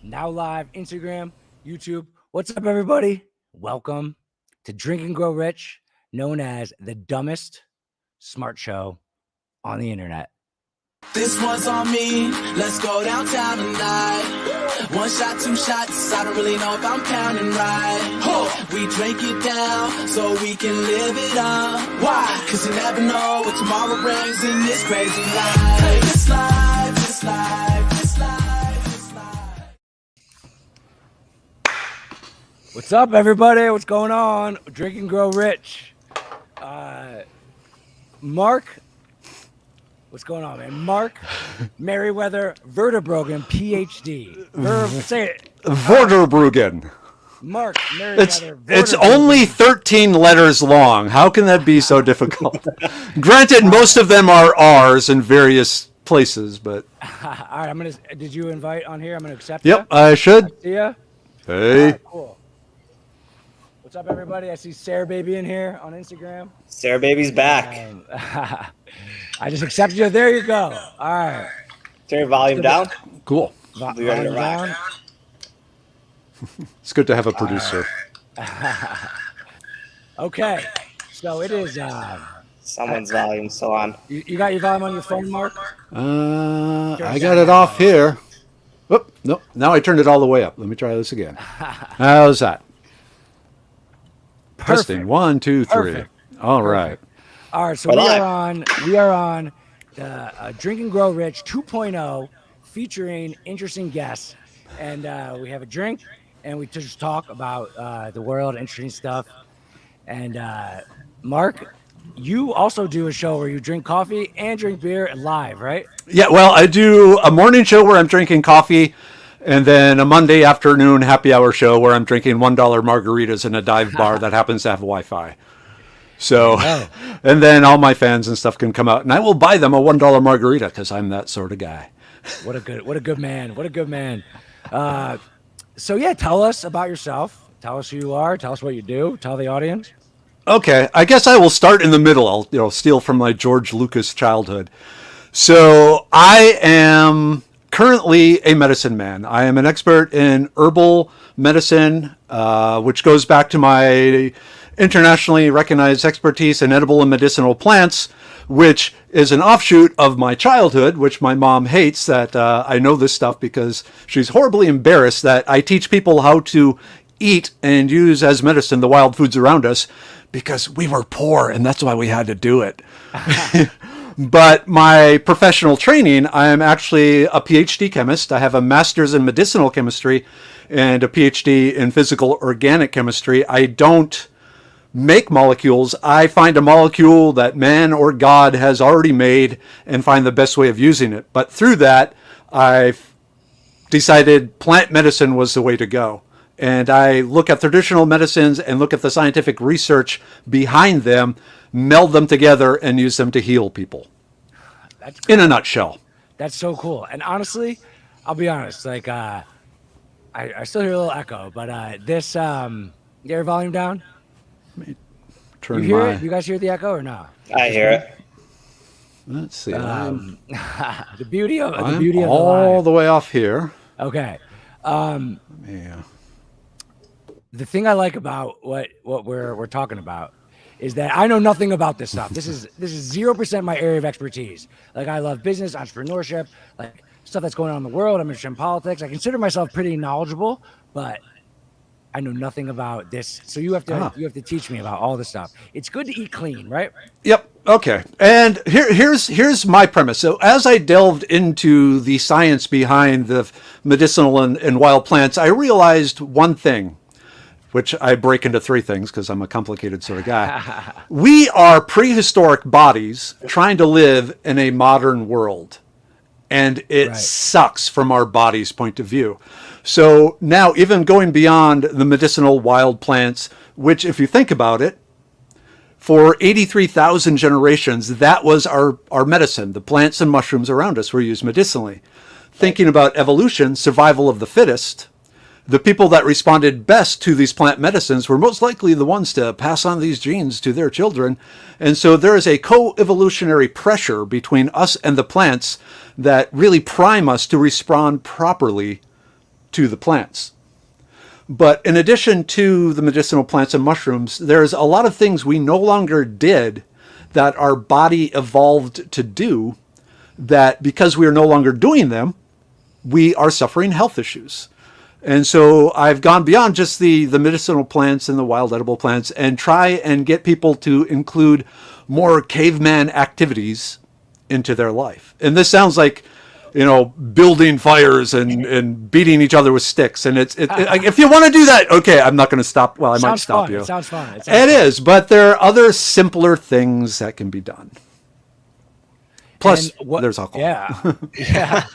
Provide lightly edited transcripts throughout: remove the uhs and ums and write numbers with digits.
now live, Instagram, YouTube. What's up, everybody? Welcome to Drink and Grow Rich, known as the dumbest smart show on the internet. This one's on me, let's go downtown tonight. One shot, two shots, I don't really know if I'm counting right. We drink it down so we can live it up. Why? Cause you never know what tomorrow brings in this crazy life. This life, this life, this life, this life. What's up, everybody? What's going on? Drink and Grow Rich. Mark. What's going on, man? Mark Merriwether Vorderbruggen, Ph.D. Say it. Vorderbruggen. Mark Merriwether Vorderbruggen. It's only 13 letters long. How can that be so difficult? Granted, most of them are R's in various places, but... All right, did you invite on here? I'm going to accept Yep, you. I should. See ya. Hey. All right, cool. What's up, everybody? I see Sarah Baby in here on Instagram. Sarah Baby's back. I just accepted you. There you go. All right. Turn your volume down. Cool. We ready to rock. Down. It's good to have a producer. Okay. So it is. Someone's volume's still on. You got your volume on your phone, Mark? I got it off here. Whoop, no, now I turned it all the way up. Let me try this again. How's that? Perfect. Testing. 1, 2, 3. Perfect. All right. All right. So we are on Drink and Grow Rich 2.0, featuring interesting guests, and we have a drink, and we just talk about the world, interesting stuff. And Mark, you also do a show where you drink coffee and drink beer live, right? Yeah, well, I do a morning show where I'm drinking coffee, and then a Monday afternoon happy hour show where I'm drinking $1 margaritas in a dive bar that happens to have Wi-Fi. So, and then all my fans and stuff can come out, and I will buy them a $1 margarita because I'm that sort of guy. What a good man. What a good man. So yeah, tell us about yourself. Tell us who you are. Tell us what you do. Tell the audience. Okay, I guess I will start in the middle. I'll steal from my George Lucas childhood. So I am currently a medicine man. I am an expert in herbal medicine, which goes back to my internationally recognized expertise in edible and medicinal plants, which is an offshoot of my childhood, which my mom hates that I know this stuff because she's horribly embarrassed that I teach people how to eat and use as medicine the wild foods around us because we were poor and that's why we had to do it. But my professional training, I am actually a Ph.D. chemist. I have a master's in medicinal chemistry and a Ph.D. in physical organic chemistry. I don't make molecules. I find a molecule that man or God has already made and find the best way of using it. But through that, I've decided plant medicine was the way to go. And I look at traditional medicines and look at the scientific research behind them, meld them together, and use them to heal people. That's cool. In a nutshell. That's so cool. And honestly, I'll be honest. Like, I still hear a little echo, but this, get your volume down. Turn You hear my. it? You guys hear the echo or no? I hear it. Let's see. The beauty of I'm the all live. the way off here. Okay. Yeah. The thing I like about what we're talking about is that I know nothing about this stuff. This is 0% my area of expertise. Like, I love business, entrepreneurship, like stuff that's going on in the world. I'm interested in politics. I consider myself pretty knowledgeable, but I know nothing about this. So you have to teach me about all this stuff. It's good to eat clean, right? Yep. Okay. And here's my premise. So as I delved into the science behind the medicinal and wild plants, I realized one thing, which I break into 3 things because I'm a complicated sort of guy. We are prehistoric bodies trying to live in a modern world. And it sucks from our body's point of view. So now, even going beyond the medicinal wild plants, which, if you think about it, for 83,000 generations, that was our medicine. The plants and mushrooms around us were used medicinally. Thinking about evolution, survival of the fittest, the people that responded best to these plant medicines were most likely the ones to pass on these genes to their children. And so there is a co-evolutionary pressure between us and the plants that really prime us to respond properly to the plants. But in addition to the medicinal plants and mushrooms, there's a lot of things we no longer did that our body evolved to do, that because we are no longer doing them, we are suffering health issues. And so I've gone beyond just the medicinal plants and the wild edible plants and try and get people to include more caveman activities into their life. And this sounds like, building fires and beating each other with sticks. And if you want to do that, okay, I'm not going to stop. Well, I might stop you. It sounds fun. It is, but there are other simpler things that can be done. Plus, there's alcohol. Yeah. Yeah.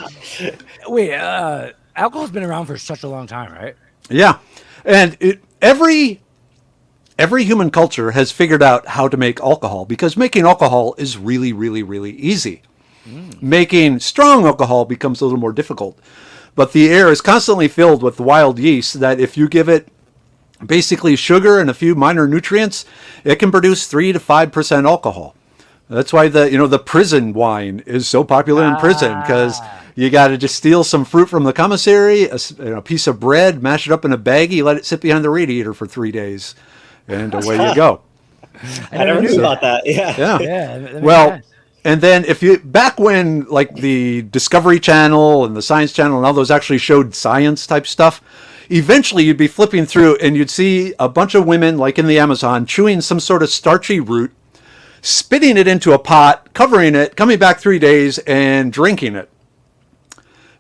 Wait, alcohol's been around for such a long time, right? Yeah. And every human culture has figured out how to make alcohol, because making alcohol is really, really, really easy. Making strong alcohol becomes a little more difficult. But the air is constantly filled with wild yeast that if you give it basically sugar and a few minor nutrients, it can produce 3 to 5% alcohol. That's why the prison wine is so popular in prison, because you got to just steal some fruit from the commissary, a piece of bread, mash it up in a baggie, let it sit behind the radiator for 3 days, and away you go. I never knew about that. Yeah. Yeah. Well, and then back when like the Discovery Channel and the Science Channel and all those actually showed science type stuff, eventually you'd be flipping through and you'd see a bunch of women like in the Amazon chewing some sort of starchy root, spitting it into a pot, covering it, coming back 3 days and drinking it.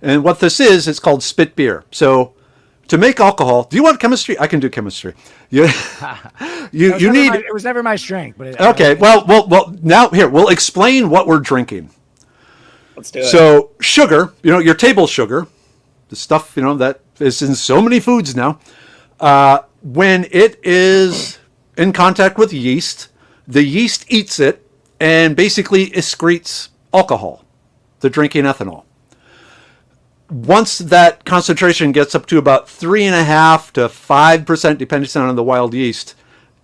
And what this is, it's called spit beer. So to make alcohol, do you want chemistry? I can do chemistry. You need. It was never my strength, but okay. Well. Now here we'll explain what we're drinking. Let's do it. So sugar, your table sugar, the stuff that is in so many foods now. When it is in contact with yeast, the yeast eats it and basically excretes alcohol, the drinking ethanol. Once that concentration gets up to about 3.5% to 5%, depending on the wild yeast,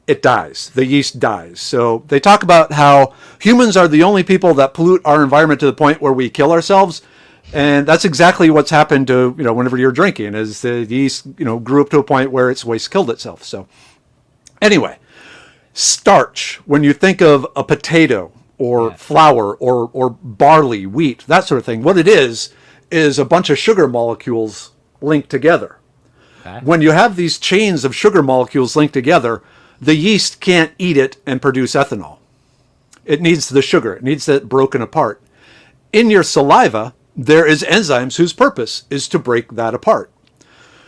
it dies. The yeast dies. So they talk about how humans are the only people that pollute our environment to the point where we kill ourselves. And that's exactly what's happened to, whenever you're drinking, is the yeast, grew up to a point where its waste killed itself. So anyway, starch, when you think of a potato or flour or barley, wheat, that sort of thing, what it is a bunch of sugar molecules linked together. Okay. When you have these chains of sugar molecules linked together, the yeast can't eat it and produce ethanol. It needs the sugar. It needs it broken apart. In your saliva, there is enzymes whose purpose is to break that apart.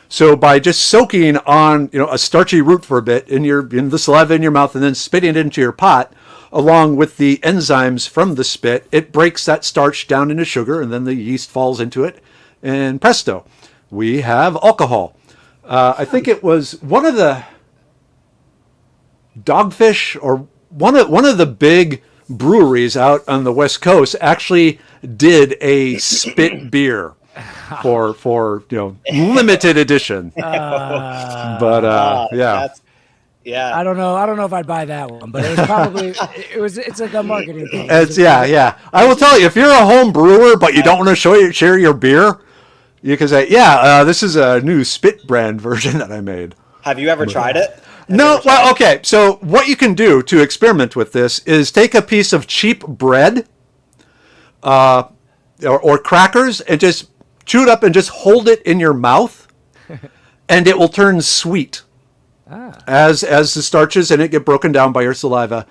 So by just soaking on a starchy root for a bit in the saliva in your mouth and then spitting it into your pot, along with the enzymes from the spit, it breaks that starch down into sugar, and then the yeast falls into it, and presto, we have alcohol. I think it was one of the Dogfish or one of the big breweries out on the West Coast actually did a spit beer for limited edition. Yeah. Yeah. I don't know if I'd buy that one, but it was probably it's like a marketing thing. Yeah. I will tell you, if you're a home brewer but you don't want to share your beer, you can say, this is a new spit brand version that I made. Have you ever tried it? No. Well, okay. So what you can do to experiment with this is take a piece of cheap bread, or crackers, and just chew it up and just hold it in your mouth, and it will turn sweet. As the starches and it get broken down by your saliva,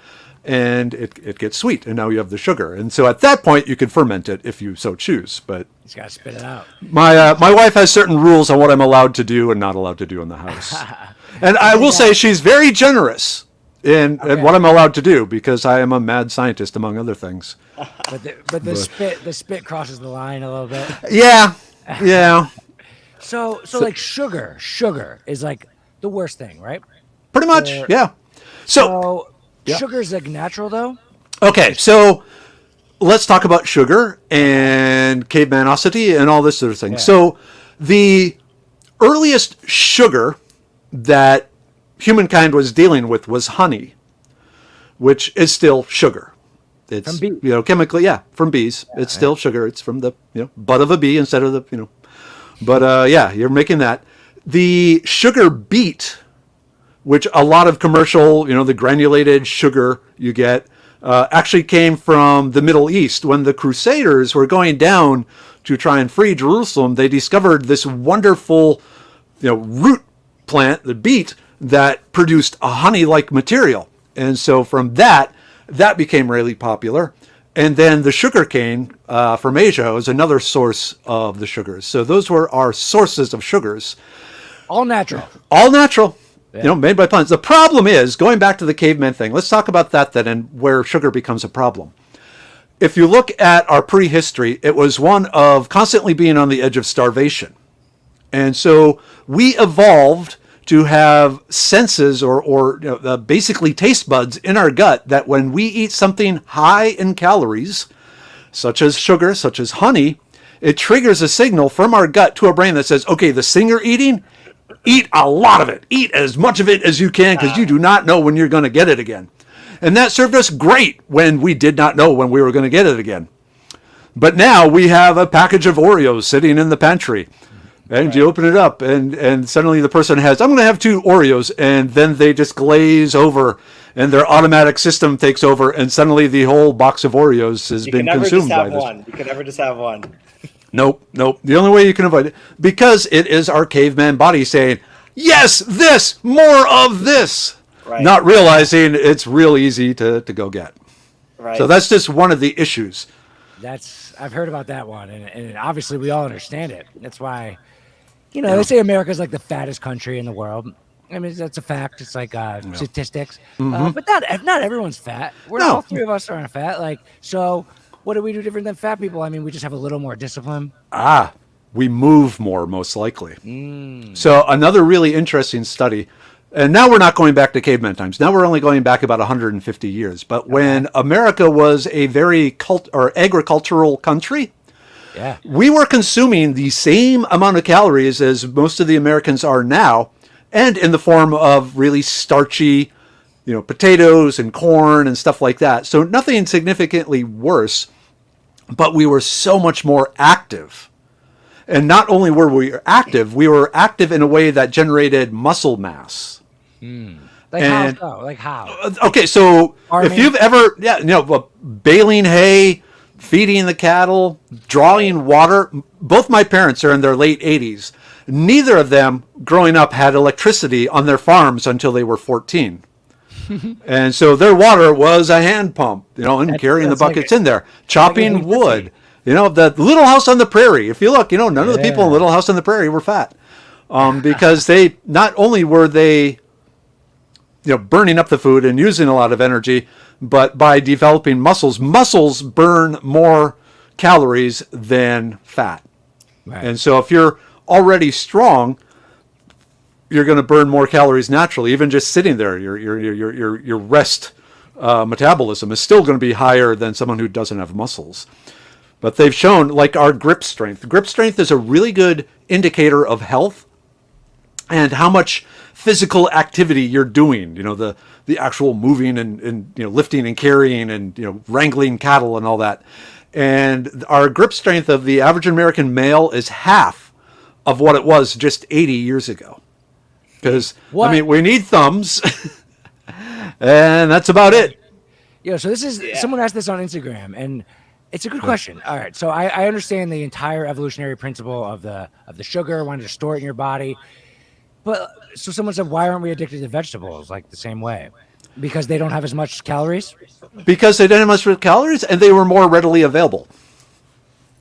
and it gets sweet, and now you have the sugar. And so at that point you can ferment it if you so choose. But you just gotta spit it out. My wife has certain rules on what I'm allowed to do and not allowed to do in the house. And I will say she's very generous in what I'm allowed to do, because I am a mad scientist among other things. But the spit crosses the line a little bit. Yeah. So like sugar is like the worst thing, right? Pretty much, yeah. So sugar's like natural though? Okay, so let's talk about sugar and cavemanosity and all this sort of thing. Yeah. So the earliest sugar that humankind was dealing with was honey, which is still sugar. It's from bees. Chemically, from bees. It's still sugar. It's from the bud of a bee instead of the But yeah, you're making that. The sugar beet, which a lot of commercial, the granulated sugar you get, actually came from the Middle East. When the Crusaders were going down to try and free Jerusalem, they discovered this wonderful, root plant, the beet, that produced a honey-like material. And so from that became really popular. And then the sugar cane from Asia was another source of the sugars. So those were our sources of sugars. All natural. All natural. Yeah. Made by plants. The problem is, going back to the caveman thing, let's talk about that then and where sugar becomes a problem. If you look at our prehistory, it was one of constantly being on the edge of starvation. And so we evolved to have senses or basically taste buds in our gut that when we eat something high in calories, such as sugar, such as honey, it triggers a signal from our gut to our brain that says, okay, this thing you're eating, eat a lot of it. Eat as much of it as you can because you do not know when you're going to get it again. And that served us great when we did not know when we were going to get it again. But now we have a package of Oreos sitting in the pantry. And you open it up, and suddenly the person has, I'm going to have 2 Oreos, and then they just glaze over, and their automatic system takes over, and suddenly the whole box of Oreos has been consumed by this. You can never just have one. Nope. The only way you can avoid it, because it is our caveman body saying, yes, this, more of this, not realizing it's real easy to go get. Right. So that's just one of the issues. I've heard about that one, and obviously we all understand it. That's why... they say America's like the fattest country in the world. I mean, that's a fact. It's like statistics. But not everyone's fat. All 3 of us aren't fat. So what do we do different than fat people? I mean, we just have a little more discipline. We move more, most likely. So another really interesting study, and now we're not going back to caveman times. Now we're only going back about 150 years. But when America was a very agricultural country, we were consuming the same amount of calories as most of the Americans are now, and in the form of really starchy, potatoes and corn and stuff like that. So nothing significantly worse, but we were so much more active. And not only were we active in a way that generated muscle mass. Like how? Okay, so if you've ever, baling hay, feeding the cattle, drawing water. Both my parents are in their late 80s. Neither of them, growing up, had electricity on their farms until they were 14. And so their water was a hand pump, and carrying the buckets in there, chopping wood. The Little House on the Prairie. If you look, none of the people in Little House on the Prairie were fat. Because they, not only were they, burning up the food and using a lot of energy, but by developing muscles burn more calories than fat. Right. And so if you're already strong, you're going to burn more calories naturally. Even just sitting there, your rest metabolism is still going to be higher than someone who doesn't have muscles. But they've shown, like our grip strength. Grip strength is a really good indicator of health and how much physical activity you're doing, the actual moving and lifting and carrying and wrangling cattle and all that. And our grip strength of the average American male is half of what it was just 80 years ago. Because we need thumbs, and that's about it. So this is someone asked this on Instagram, and it's a good question. All right, so I understand the entire evolutionary principle of the sugar, wanting to store it in your body. But so someone said, why aren't we addicted to vegetables like the same way? Because they don't have as much calories? Because they didn't have much calories and they were more readily available.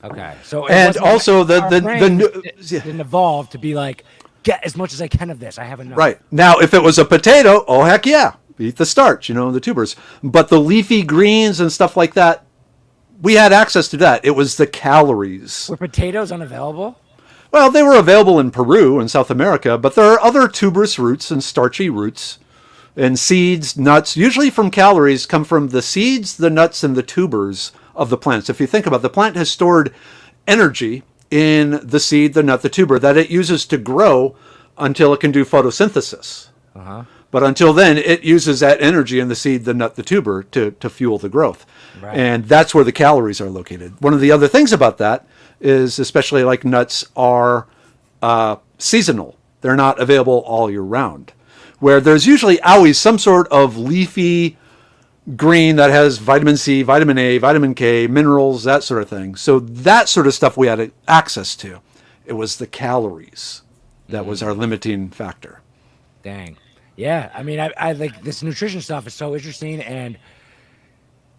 Okay. So and also the didn't evolve to be like, get as much as I can of this. I have enough. Right. Now, if it was a potato, oh heck yeah. Eat the starch, the tubers. But the leafy greens and stuff like that, we had access to that. It was the calories. Were potatoes unavailable? Well, they were available in Peru and South America, but there are other tuberous roots and starchy roots and seeds, nuts, usually from calories, come from the seeds, the nuts, and the tubers of the plants. If you think about it, the plant has stored energy in the seed, the nut, the tuber that it uses to grow until it can do photosynthesis. But until then, it uses that energy in the seed, the nut, the tuber to fuel the growth. Right. And that's where the calories are located. One of the other things about that is, especially like nuts, are seasonal. They're not available all year round. Where there's usually always some sort of leafy green that has vitamin C, vitamin A, vitamin K, minerals, that sort of thing. So that sort of stuff we had access to. It was the calories that was our limiting factor. Dang. Yeah. I mean, I like this nutrition stuff is so interesting. And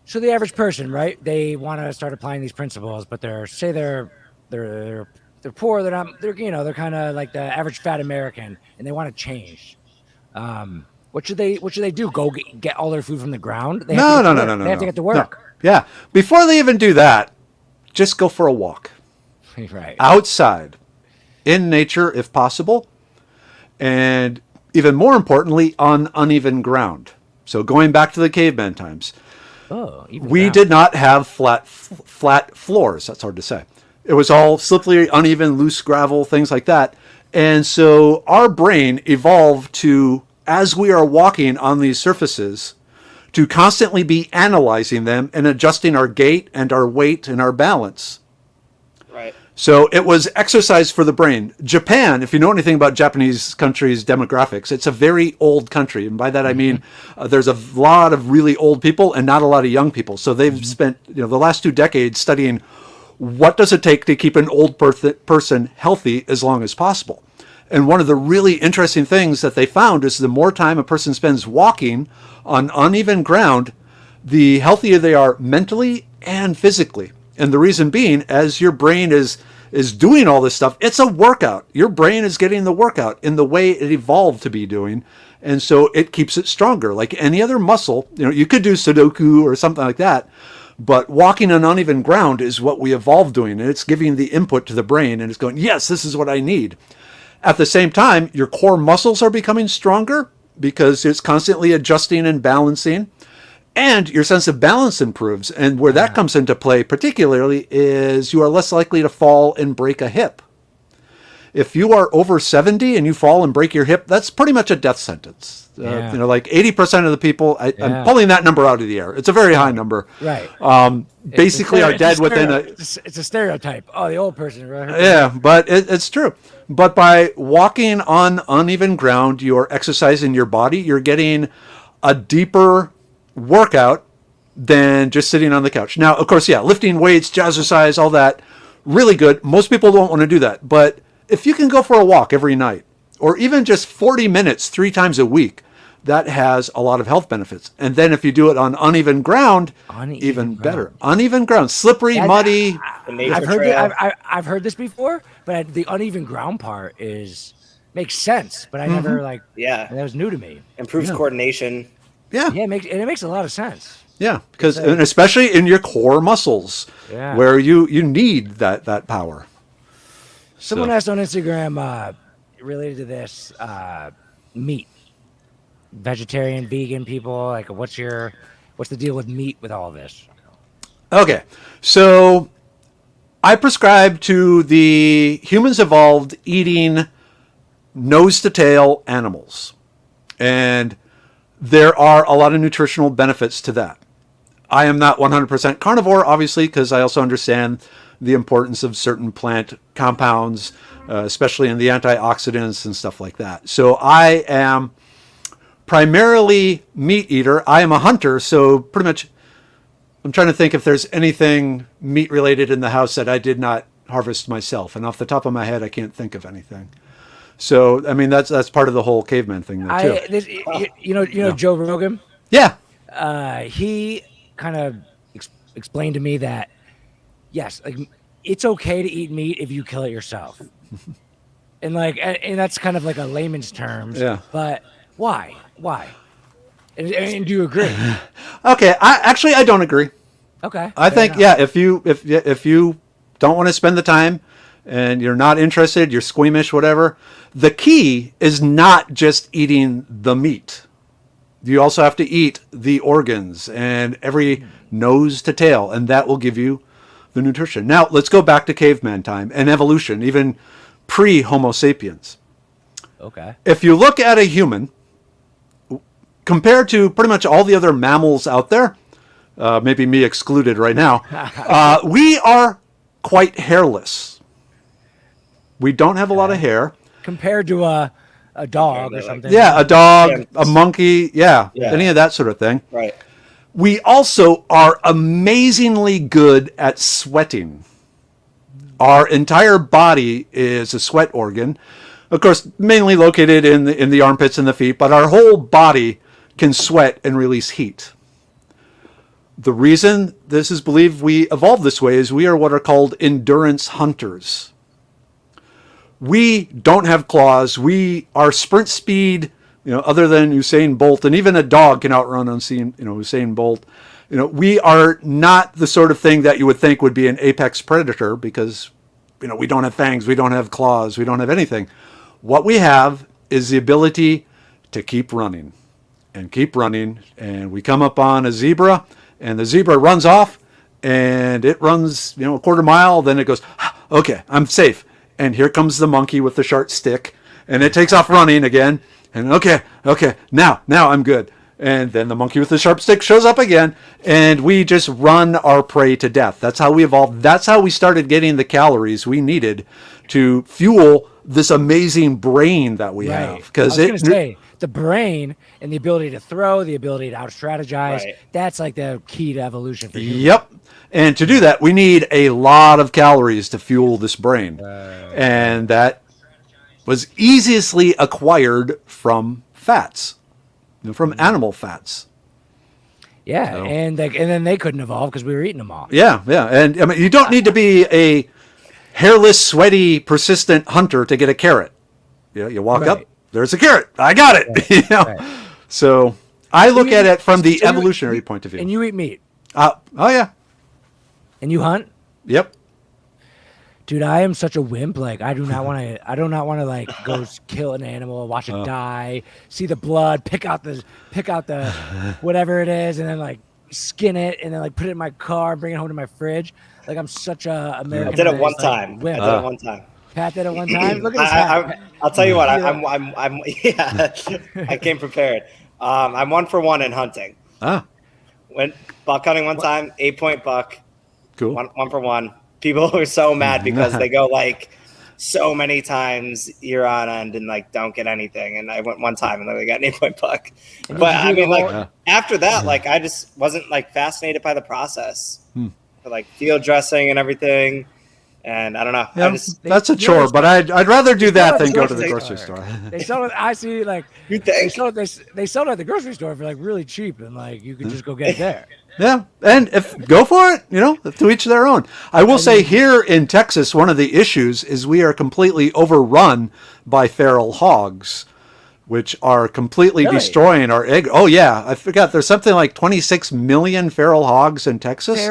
so the average person, right? They want to start applying these principles, but they're poor. They're kind of like the average fat American, and they want to change. What should they do? Go get all their food from the ground? They have No. They have to get to work. No. Yeah. Before they even do that, just go for a walk. Right. Outside, in nature, if possible. And even more importantly, on uneven ground. So going back to the caveman times, we did not have flat floors. That's hard to say. It was all slippery, uneven, loose gravel, things like that. And so our brain evolved to, as we are walking on these surfaces, to constantly be analyzing them and adjusting our gait and our weight and our balance. Right. So it was exercise for the brain. Japan, if you know anything about Japanese country's demographics, it's a very old country. And by that I mean there's a lot of really old people and not a lot of young people. So they've spent the last 2 decades studying what does it take to keep an old person healthy as long as possible. And one of the really interesting things that they found is the more time a person spends walking on uneven ground, the healthier they are mentally and physically. And the reason being, as your brain is doing all this stuff, it's a workout. Your brain is getting the workout in the way it evolved to be doing. And so it keeps it stronger. Like any other muscle, you could do Sudoku or something like that. But walking on uneven ground is what we evolved doing. And it's giving the input to the brain. And it's going, yes, this is what I need. At the same time, your core muscles are becoming stronger because it's constantly adjusting and balancing. And your sense of balance improves. And where that comes into play particularly is you are less likely to fall and break a hip. If you are over 70 and you fall and break your hip, that's pretty much a death sentence. Like 80% of the people, I'm pulling that number out of the air. It's a very high number. Right. Basically are dead within It's a stereotype. Oh, the old person. Right? Yeah, but it's true. But by walking on uneven ground, you're exercising your body. You're getting a deeper workout than just sitting on the couch. Now, of course, lifting weights, jazzercise, all that, really good. Most people don't want to do that. But if you can go for a walk every night, or even just 40 minutes 3 times a week, that has a lot of health benefits. And then if you do it on uneven ground, even better. Uneven ground, slippery, muddy. I've heard this before, but the uneven ground part makes sense. But I never that was new to me. Improves coordination. Yeah. Yeah, it makes a lot of sense. Yeah, because and especially in your core muscles, where you need that power. Someone asked on Instagram related to this meat, vegetarian, vegan people. Like, what's the deal with meat with all of this? Okay, so I prescribe to the humans evolved eating nose to tail animals, and there are a lot of nutritional benefits to that. I am not 100% carnivore, obviously, because I also understand the importance of certain plant compounds, especially in the antioxidants and stuff like that. So I am primarily meat eater. I am a hunter, so pretty much I'm trying to think if there's anything meat related in the house that I did not harvest myself. And off the top of my head, I can't think of anything. So, I mean, that's part of the whole caveman thing there too. You know Joe Rogan? Yeah. He kind of explained to me that, yes, like it's okay to eat meat if you kill it yourself. and that's kind of like a layman's terms. Yeah. But why? And do you agree? Okay. I don't agree. Okay. I think, if you don't want to spend the time and you're not interested, you're squeamish, whatever, the key is not just eating the meat. You also have to eat the organs and every nose to tail, and that will give you the nutrition. Now, let's go back to caveman time and evolution, even pre-Homo sapiens. Okay. If you look at a human, compared to pretty much all the other mammals out there, maybe me excluded right now, we are quite hairless. We don't have a lot of hair. Compared to a dog or something. Yeah, a dog, Yeah. a monkey, Yeah. any of that sort of thing. Right. We also are amazingly good at sweating. Our entire body is a sweat organ. Of course, mainly located in the armpits and the feet, but our whole body can sweat and release heat. The reason this is believed we evolved this way is we are what are called endurance hunters. We don't have claws. Our sprint speed, other than Usain Bolt, and even a dog can outrun Usain Bolt. We are not the sort of thing that you would think would be an apex predator because, we don't have fangs, we don't have claws, we don't have anything. What we have is the ability to keep running and keep running. And we come up on a zebra and the zebra runs off and it runs, a quarter mile. Then it goes, okay, I'm safe. And here comes the monkey with the sharp stick and it takes off running again. And okay, now I'm good. And then the monkey with the sharp stick shows up again, and we just run our prey to death. That's how we evolved. That's how we started getting the calories we needed to fuel this amazing brain that we have. Because I was going to say, the brain and the ability to throw, the ability to out-strategize, that's like the key to evolution for humans. Yep. And to do that, we need a lot of calories to fuel this brain. And that was easily acquired from fats. From animal fats. Yeah, so. And then they couldn't evolve because we were eating them all. Yeah. And I mean, you don't need to be a hairless, sweaty, persistent hunter to get a carrot. You walk up, there's a carrot. I got it. Right. So I look at it from the evolutionary point of view. And you eat meat. Oh yeah. And you hunt. Yep. Dude, I am such a wimp. Like, I do not want to like go kill an animal, watch it die, see the blood, pick out the whatever it is, and then like skin it, and then like put it in my car, bring it home to my fridge. Like, I'm such a American. I did it one time. Wimp. I did it one time. Pat did it one time. Look at this. I'll tell you what. I'm yeah. I came prepared. I'm 1 for 1 in hunting. Went buck hunting one time, 8-point buck. Cool. 1 for 1. People are so mad because they go like so many times year on end and like don't get anything. And I went one time and then they got an 8-point buck. But I mean, like after that, like I just wasn't like fascinated by the process, like field dressing and everything. And I don't know. Yeah, that's a chore, but I'd rather do that than go to the grocery store. They sell it. I see, like they sell it at the grocery store for like really cheap, and like you could just go get it there. Yeah, and if go for it, to each their own. I will say here in Texas, one of the issues is we are completely overrun by feral hogs, which are completely destroying our egg. Oh yeah, I forgot. There's something like 26 million feral hogs in Texas.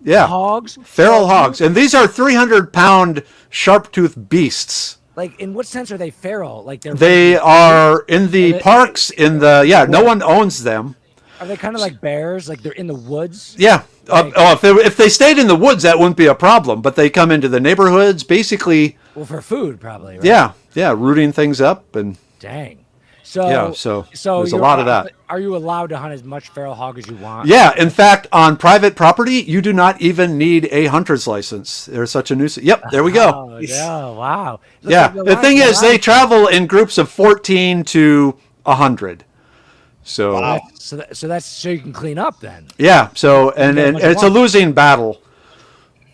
Hogs? Feral hogs. And these are 300-pound sharp-toothed beasts. Like, in what sense are they feral? Like they are in the parks, no one owns them. Are they kind of like bears? Like they're in the woods? Yeah. If they stayed in the woods, that wouldn't be a problem. But they come into the neighborhoods, basically. Well, for food, probably, right? Yeah, rooting things up. And dang. So there's a lot of that. Are you allowed to hunt as much feral hog as you want? Yeah, in fact, on private property, you do not even need a hunter's license. They're such a nuisance. Yep, there we go. Oh, yeah, wow. The thing is, they travel in groups of 14 to 100. So, wow. So that's so you can clean up then. Yeah. So and it's a losing battle.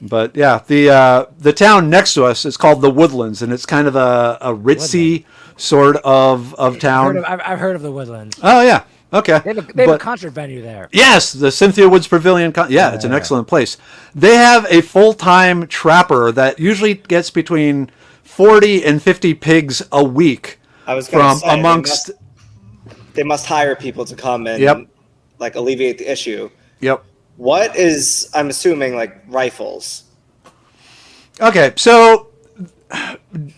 But yeah, the town next to us is called the Woodlands, and it's kind of a ritzy sort of town. I've heard of the Woodlands. Oh yeah, okay. They have a concert venue there. Yes, the Cynthia Woods Pavilion. It's an excellent place. They have a full-time trapper that usually gets between 40 and 50 pigs a week. I was from amongst. They must hire people to come and like alleviate the issue. Yep. What is, I'm assuming, like rifles? Okay, so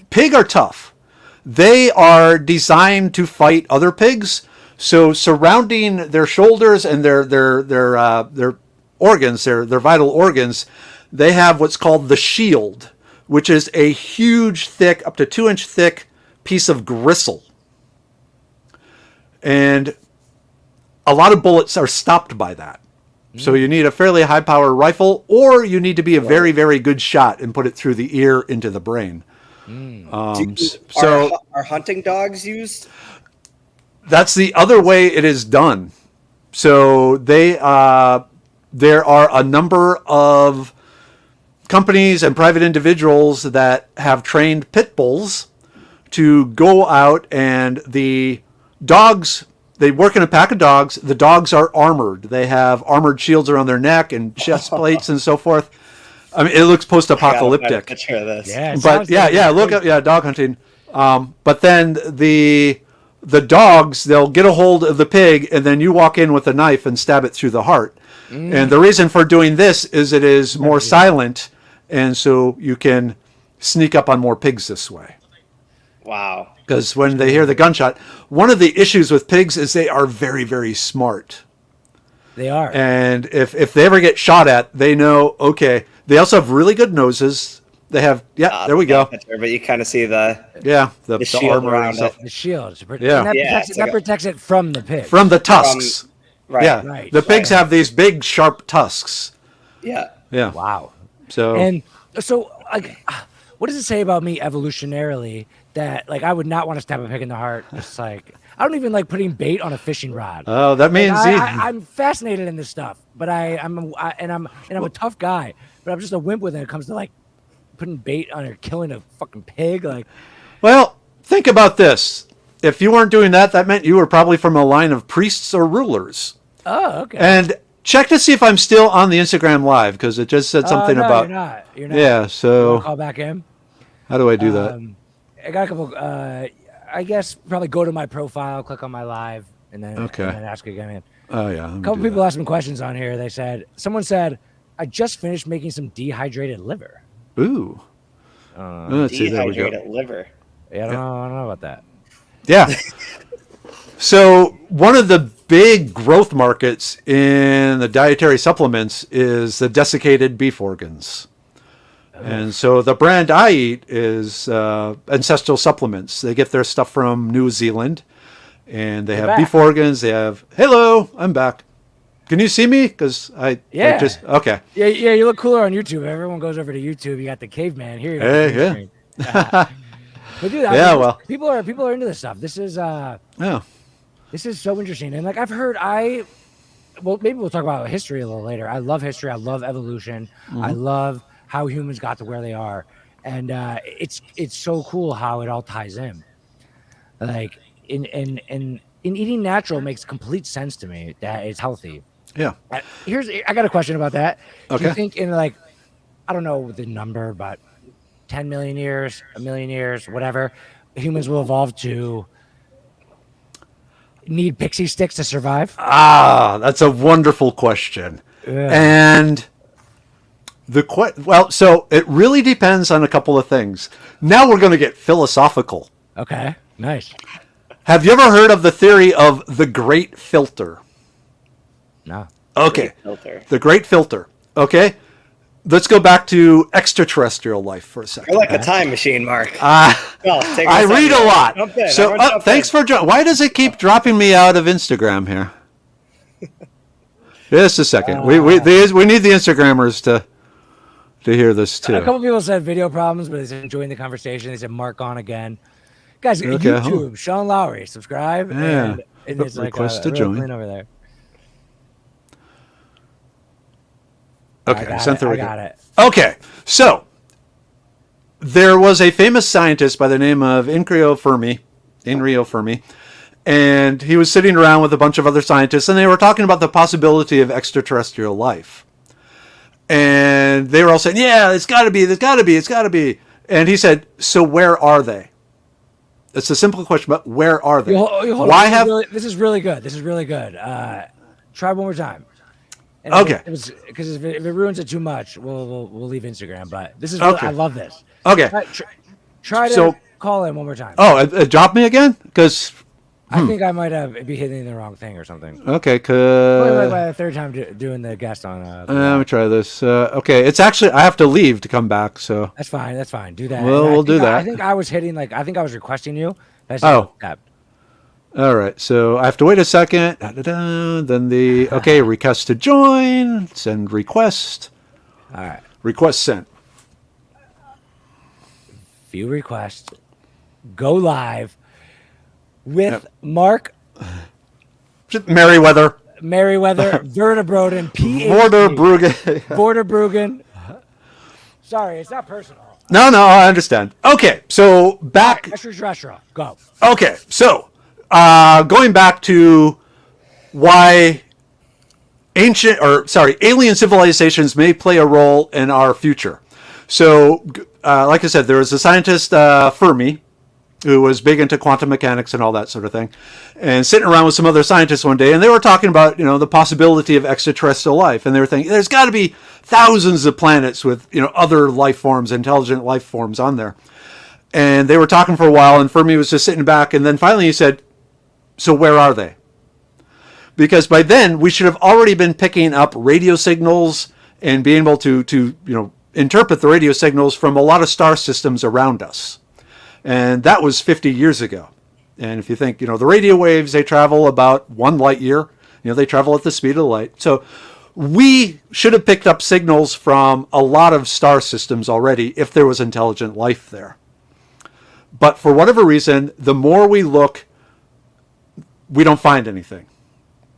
pig are tough. They are designed to fight other pigs. So surrounding their shoulders and their organs, their vital organs, they have what's called the shield, which is a huge, thick, up to 2-inch thick piece of gristle. And a lot of bullets are stopped by that. So you need a fairly high-power rifle, or you need to be a very, very good shot and put it through the ear into the brain. So are hunting dogs used? that's the other way it is done. So there are a number of companies and private individuals that have trained pit bulls to go out, and the dogs, they work in a pack of dogs. The dogs are armored. They have armored shields around their neck and chest plates and so forth. I mean, it looks post-apocalyptic. Picture of this. Yeah, it But sounds yeah, like look at dog hunting. But then the dogs, they'll get a hold of the pig, and then you walk in with a knife and stab it through the heart. And the reason for doing this is it is more silent, and so you can sneak up on more pigs this way. Wow. Because when they hear the gunshot, one of the issues with pigs is they are very, very smart. They are. And if they ever get shot at, they know, okay. They also have really good noses. They have, there we go. Picture, but you kind of see the shield armor around and stuff. The shield. Yeah. That protects it from the pig. From the tusks. right. Yeah. Right. The pigs have these big, sharp tusks. Yeah. Yeah. Wow. So And so, like, what does it say about me evolutionarily that, like, I would not want to stab a pig in the heart? Just like, I don't even like putting bait on a fishing rod. oh, that means I'm fascinated in this stuff, but I'm a tough guy, but I'm just a wimp when it comes to like putting bait on or killing a fucking pig. Like, well, think about this. If you weren't doing that, that meant you were probably from a line of priests or rulers. oh, okay. And check to see if I'm still on the Instagram live, because it just said something no, about. you're not. Yeah. You So wanna call back in. how do I do that? I got a couple. I guess probably go to my profile, click on my live, and then Okay. and then ask again. Oh yeah. A couple people asked me questions on here. Someone said, I just finished making some dehydrated liver. Ooh. Let's see. There we go. Dehydrated liver. Yeah, I don't know about that. Yeah. So one of the big growth markets in the dietary supplements is the desiccated beef organs. And so the brand I eat is Ancestral Supplements. They get their stuff from New Zealand, and they have beef organs. They have, hello, I'm back. Can you see me? Because I just, okay. Yeah, you look cooler on YouTube. Everyone goes over to YouTube. You got the caveman here. You got the green screen. But dude, well, people are into this stuff. This is this is so interesting. And like I've heard, well, maybe we'll talk about history a little later. I love history. I love evolution. I love how humans got to where they are, and it's so cool how it all ties in. Like in eating natural makes complete sense to me that it's healthy. Yeah. I got a question about that. Okay. Do you think in like, I don't know the number, but 10 million years, a million years, whatever, humans will evolve to need pixie sticks to survive? That's a wonderful question. Yeah. And so it really depends on a couple of things. Now we're going to get philosophical. Okay, nice. Have you ever heard of the theory of the Great Filter? No. Okay. Filter. The Great Filter. Okay. Let's go back to extraterrestrial life for a second. You're like a time machine, Mark. I read a lot. Jump in. So thanks for why does it keep dropping me out of Instagram here? Just a second. We need the Instagrammers to hear this too. A couple people said video problems, but they're enjoying the conversation. They said Mark on again. Guys, YouTube, Sean Lowry, subscribe. Yeah. And it's like Request to real join. clean over there. Okay, I got it. Okay, so there was a famous scientist by the name of Enrio Fermi, and he was sitting around with a bunch of other scientists, and they were talking about the possibility of extraterrestrial life. And they were all saying, yeah, it's got to be, there's got to be. And he said, so where are they? It's a simple question, but where are they? This is really good. Try one more time. And okay. Because if it ruins it too much, we'll leave Instagram. But this is really, okay. I love this. Okay. Try to call in one more time. Oh, drop me again? Because I think I might be hitting the wrong thing or something. Okay, Wait, the third time doing the guest on. Let me try this. Okay, it's actually I have to leave to come back, so that's fine. Do that. Well, we'll do that. I think I was requesting you. All right, so I have to wait a second. Then request to join, send request. All right, request sent. few requests, go live with Mark Merriwether Vorderbruggen, Ph.D. Vorderbruggen. Sorry, it's not personal. No, I understand. Okay, so back. Extraterrestrial, go. Okay, so going back to why alien civilizations may play a role in our future. So, like I said, there was a scientist, Fermi, who was big into quantum mechanics and all that sort of thing, and sitting around with some other scientists one day, and they were talking about, the possibility of extraterrestrial life, and they were thinking there's got to be thousands of planets with, other life forms, intelligent life forms on there. And they were talking for a while, and Fermi was just sitting back, and then finally he said, so where are they? Because by then we should have already been picking up radio signals and being able to interpret the radio signals from a lot of star systems around us. And that was 50 years ago. And if you think, the radio waves, they travel about 1 light year. They travel at the speed of light. So we should have picked up signals from a lot of star systems already if there was intelligent life there. But for whatever reason, the more we look, we don't find anything.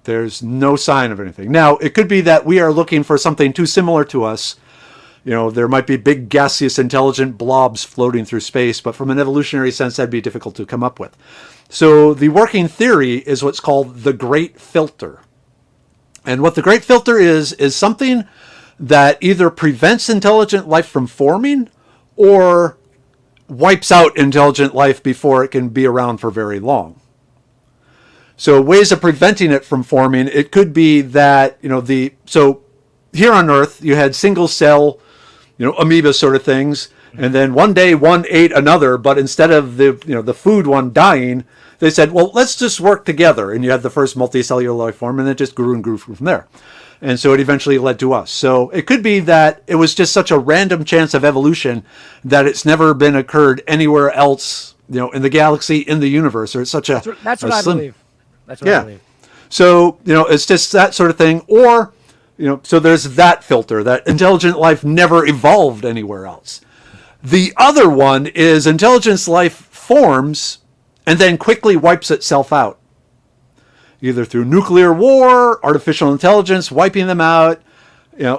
There's no sign of anything. Now, it could be that we are looking for something too similar to us. There might be big gaseous intelligent blobs floating through space, but from an evolutionary sense, that'd be difficult to come up with. So the working theory is what's called the Great Filter. And what the Great Filter is something that either prevents intelligent life from forming or wipes out intelligent life before it can be around for very long. So ways of preventing it from forming, it could be that, so here on Earth, you had single cell, amoeba sort of things. And then one day one ate another, but instead of the food one dying, they said, well, let's just work together. And you had the first multicellular life form, and it just grew and grew from there. And so it eventually led to us. So it could be that it was just such a random chance of evolution that it's never been occurred anywhere else, in the galaxy, in the universe, or it's such a that's what I believe. That's what I believe. So, it's just that sort of thing. Or, so there's that filter, that intelligent life never evolved anywhere else. The other one is intelligence life forms and then quickly wipes itself out. Either through nuclear war, artificial intelligence, wiping them out,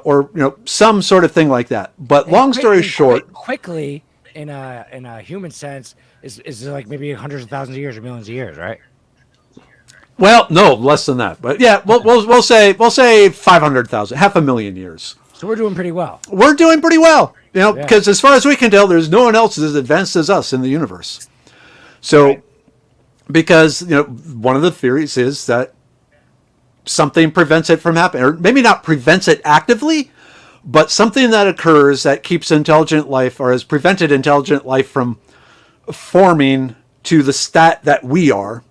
or, some sort of thing like that. But long story short. Quickly, in a human sense, is like maybe hundreds of thousands of years or millions of years, right? Well, no, less than that. But yeah, we'll say 500,000, 500,000 years. So we're doing pretty well. We're doing pretty well, because as far as we can tell, there's no one else as advanced as us in the universe. So, because one of the theories is that something prevents it from happening, or maybe not prevents it actively, but something that occurs that keeps intelligent life, or has prevented intelligent life from forming to the stat that we are.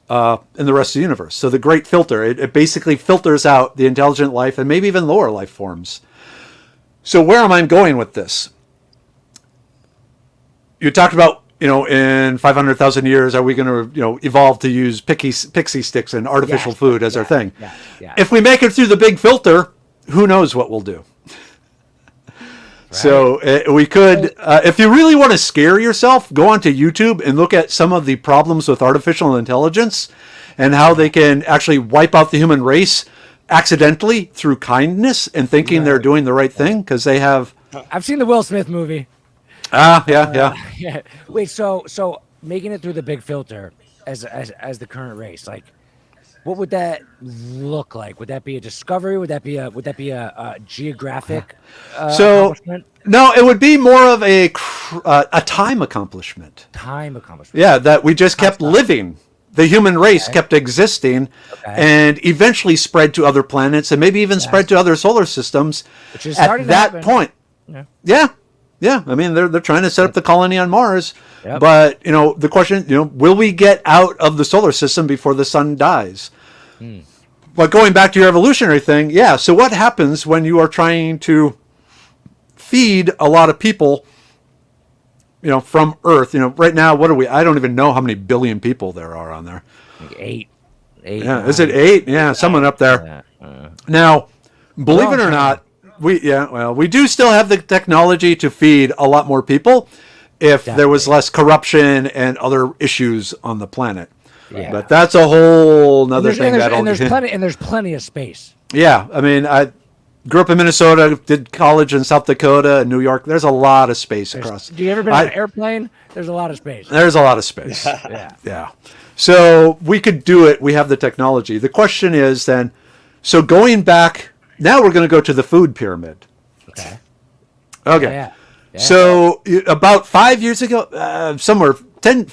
In the rest of the universe. So the Great Filter, it basically filters out the intelligent life and maybe even lower life forms. So where am I going with this? You talked about, in 500,000 years, are we going to, evolve to use pixie sticks and artificial food as our thing? Yeah. If If we make it through the big filter, who knows what we'll do? So we could, if you really want to scare yourself, go onto YouTube and look at some of the problems with artificial intelligence and how they can actually wipe out the human race accidentally through kindness and thinking they're doing the right thing because they have. I've seen the Will Smith movie. Yeah. Wait, so making it through the big filter as the current race, like, what would that look like? Would that be a discovery? Would that be a geographic accomplishment? No, it would be more of a time accomplishment. Time accomplishment. Yeah, that we just kept living. The human race kept existing and eventually spread to other planets and maybe even spread to other solar systems Which is at that point. Yeah. I mean, they're trying to set up the colony on Mars. Yep. But, the question, will we get out of the solar system before the sun dies? But going back to your evolutionary thing, so what happens when you are trying to feed a lot of people, from Earth? Right now, what are we? I don't even know how many billion people there are on there. Like eight. Yeah, is it 8? Yeah, someone up there. Now, believe it or not, we do still have the technology to feed a lot more people. if there was less corruption and other issues on the planet. Yeah. But that's a whole nother thing. There's plenty of space. Yeah, I mean, I grew up in Minnesota, did college in South Dakota and New York. There's a lot of space across. Do you ever been on an airplane? There's a lot of space. There's a lot of space. Yeah. So we could do it. We have the technology. The question is then, so going back, now we're going to go to the food pyramid. Okay. Yeah. So about 5 years ago, somewhere 10,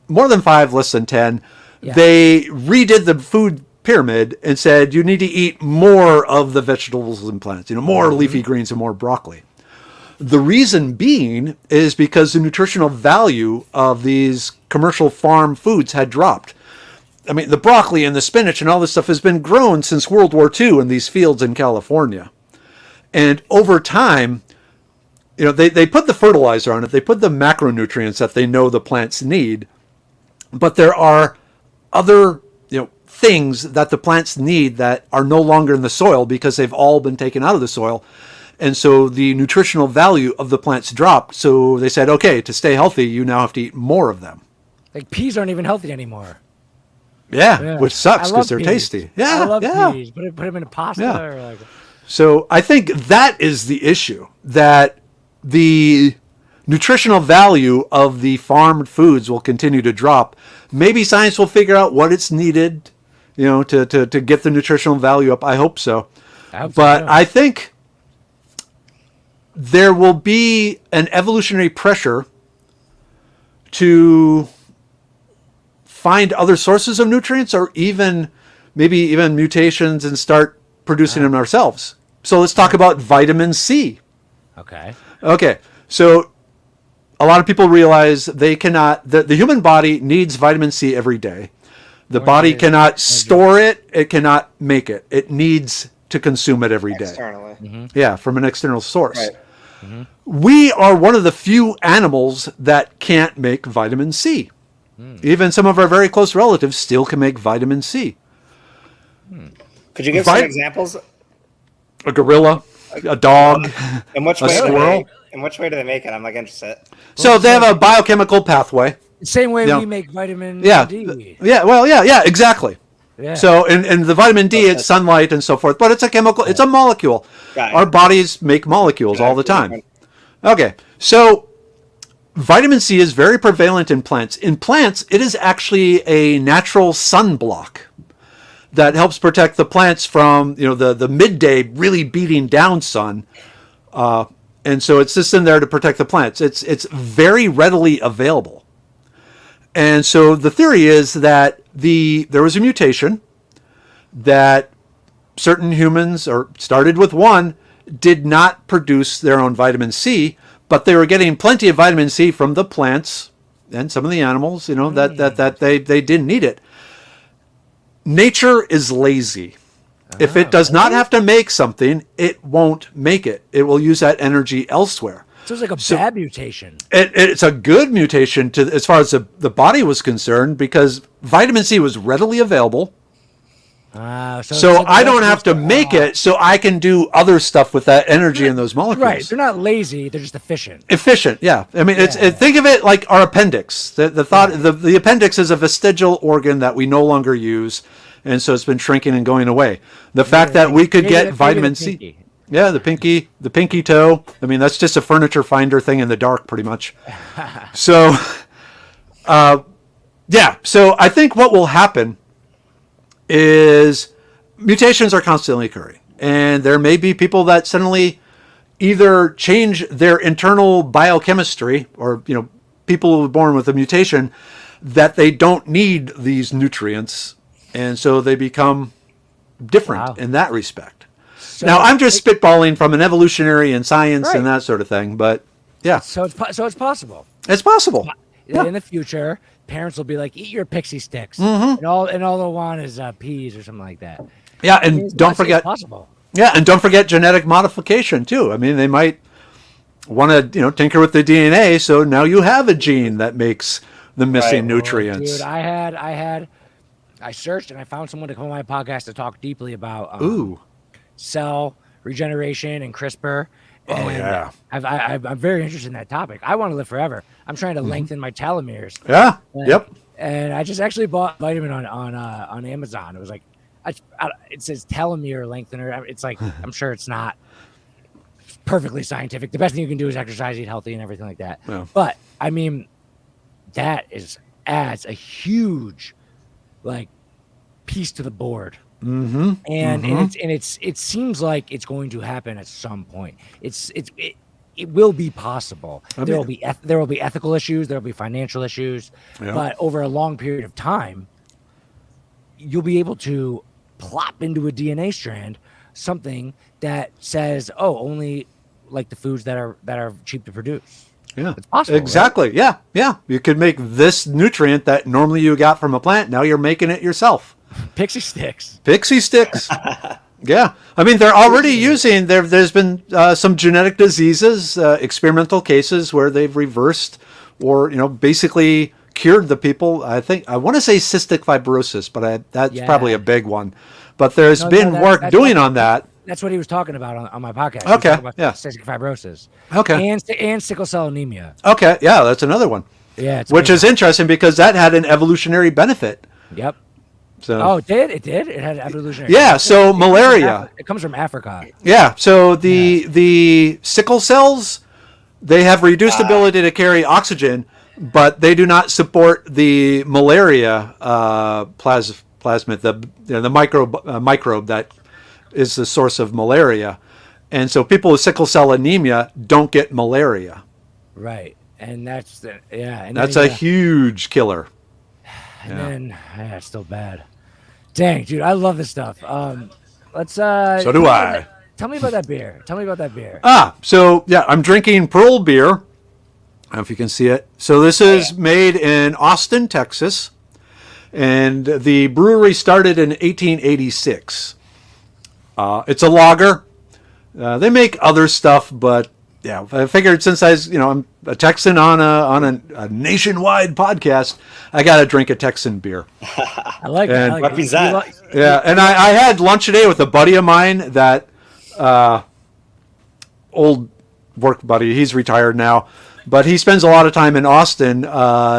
more than 5, less than 10, they redid the food pyramid and said you need to eat more of the vegetables and plants, more leafy greens and more broccoli. The reason being is because the nutritional value of these commercial farm foods had dropped. I mean, the broccoli and the spinach and all this stuff has been grown since World War II in these fields in California. And over time, they put the fertilizer on it. They put the macronutrients that they know the plants need. But there are other, things that the plants need that are no longer in the soil because they've all been taken out of the soil. And so the nutritional value of the plants dropped. So they said, okay, to stay healthy, you now have to eat more of them. Like peas aren't even healthy anymore. Yeah. Which sucks because they're tasty. Yeah, I love peas. Put them in a pasta or like. So I think that is the issue, that the nutritional value of the farmed foods will continue to drop. Maybe science will figure out what it's needed, to get the nutritional value up. I hope so. I think there will be an evolutionary pressure to find other sources of nutrients, or maybe even mutations, and start producing them ourselves. So let's talk about vitamin C. Okay. So a lot of people realize they cannot, the human body needs vitamin C every day. The body cannot store it. It cannot make it. It needs to consume it every day. Externally. Yeah, from an external source. Right. We are one of the few animals that can't make vitamin C. Even some of our very close relatives still can make vitamin C. Could you give some examples? A gorilla, a dog, a squirrel. In which way do they make it? I'm interested. So they have a biochemical pathway. The same way we make vitamin D. Yeah, exactly. Yeah. So in the vitamin D, it's sunlight and so forth, but it's a chemical, it's a molecule. Our bodies make molecules all the time. Okay, so vitamin C is very prevalent in plants. In plants, it is actually a natural sunblock that helps protect the plants from the midday really beating down sun. And so it's just in there to protect the plants. It's very readily available. And so the theory is that there was a mutation that certain humans, or started with one, did not produce their own vitamin C, but they were getting plenty of vitamin C from the plants and some of the animals, that they didn't need it. Nature is lazy. If it does not have to make something, it won't make it. It will use that energy elsewhere. So it's like a bad mutation. It's a good mutation as far as the body was concerned, because vitamin C was readily available. So I don't have to make it, so I can do other stuff with that energy and those molecules. Right. They're not lazy. They're just efficient. Efficient, yeah. I mean, think of it like our appendix. The appendix is a vestigial organ that we no longer use, and so it's been shrinking and going away. The fact that we could get vitamin C. Yeah, the pinky toe. I mean, that's just a furniture finder thing in the dark, pretty much. So, so I think what will happen is mutations are constantly occurring. And there may be people that suddenly either change their internal biochemistry, or, people who are born with a mutation, that they don't need these nutrients. And so they become different in that respect. So now, I'm just spitballing from an evolutionary and science and that sort of thing, but yeah. So it's possible. It's possible. In the future, parents will be like, "Eat your pixie sticks," and all they'll want is peas or something like that. Yeah, and don't forget. It's possible. Yeah, and don't forget genetic modification too. I mean, they might want to tinker with the DNA, so now you have a gene that makes the missing nutrients. Dude, I searched and I found someone to come on my podcast to talk deeply about cell regeneration and CRISPR, Oh, yeah. I'm very interested in that topic. I want to live forever. I'm trying to lengthen my telomeres. Yeah. And, Yep. And I just actually bought vitamin on Amazon. It was like, it says telomere lengthener. It's like, I'm sure it's not perfectly scientific. The best thing you can do is exercise, eat healthy, and everything like that. Yeah. But I mean, that adds a huge like piece to the board. Mm-hmm. And it seems like it's going to happen at some point. It will be possible. There will be ethical issues, there will be financial issues, but over a long period of time, you'll be able to plop into a DNA strand something that says, "Oh, only like the foods that are cheap to produce." Yeah, it's possible. Exactly. Right? Yeah, yeah. You could make this nutrient that normally you got from a plant. Now you're making it yourself. Pixie sticks. Pixie sticks. Yeah. I mean, they're already using, there's been some genetic diseases, experimental cases where they've reversed or, basically cured the people. I want to say cystic fibrosis, but that's probably a big one. But there's been work doing on that. That's what he was talking about on my podcast. Okay. Yeah. Cystic fibrosis. Okay. And sickle cell anemia. Okay. Yeah, that's another one. Yeah. Which is interesting because that had an evolutionary benefit. Yep. So. It did. It had evolutionary. Yeah. So malaria. It comes from Africa. Yeah. So the sickle cells, they have reduced ability to carry oxygen, but they do not support the malaria plasmid, the microbe that is the source of malaria, and so people with sickle cell anemia don't get malaria. Right, and that's a huge killer. And then it's still bad. Dang, dude, I love this stuff. Let's. So do I. Tell me about that beer. So yeah, I'm drinking Pearl beer. I don't know if you can see it. So this is made in Austin, Texas, and the brewery started in 1886. It's a lager. They make other stuff, but yeah, I figured since I'm a Texan on a nationwide podcast, I got to drink a Texan beer. I like it. Represent. Yeah, and I had lunch today with a buddy of mine that old work buddy. He's retired now, but he spends a lot of time in Austin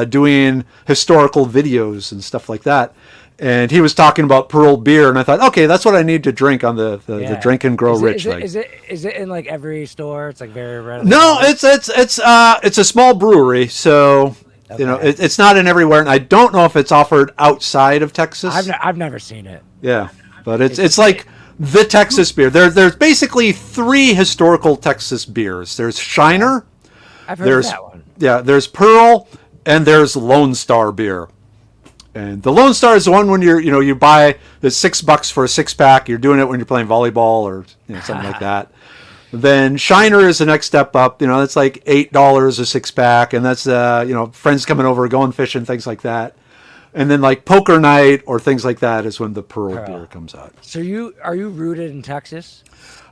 doing historical videos and stuff like that. And he was talking about Pearl beer, and I thought, okay, that's what I need to drink on the Drink and Grow Rich thing. Is it in like every store? It's like very rare. No, it's a small brewery, so it's not in everywhere, and I don't know if it's offered outside of Texas. I've never seen it. Yeah, but it's like the Texas beer. There's basically 3 historical Texas beers. There's Shiner. I've heard of that one. Yeah, there's Pearl, and there's Lone Star beer. And the Lone Star is the one when you buy the $6 for a 6-pack. You're doing it when you're playing volleyball or something like that. Then Shiner is the next step up. That's like $8 a 6-pack, and that's friends coming over, going fishing, things like that. And then like poker night or things like that is when the Pearl beer comes out. So are you rooted in Texas?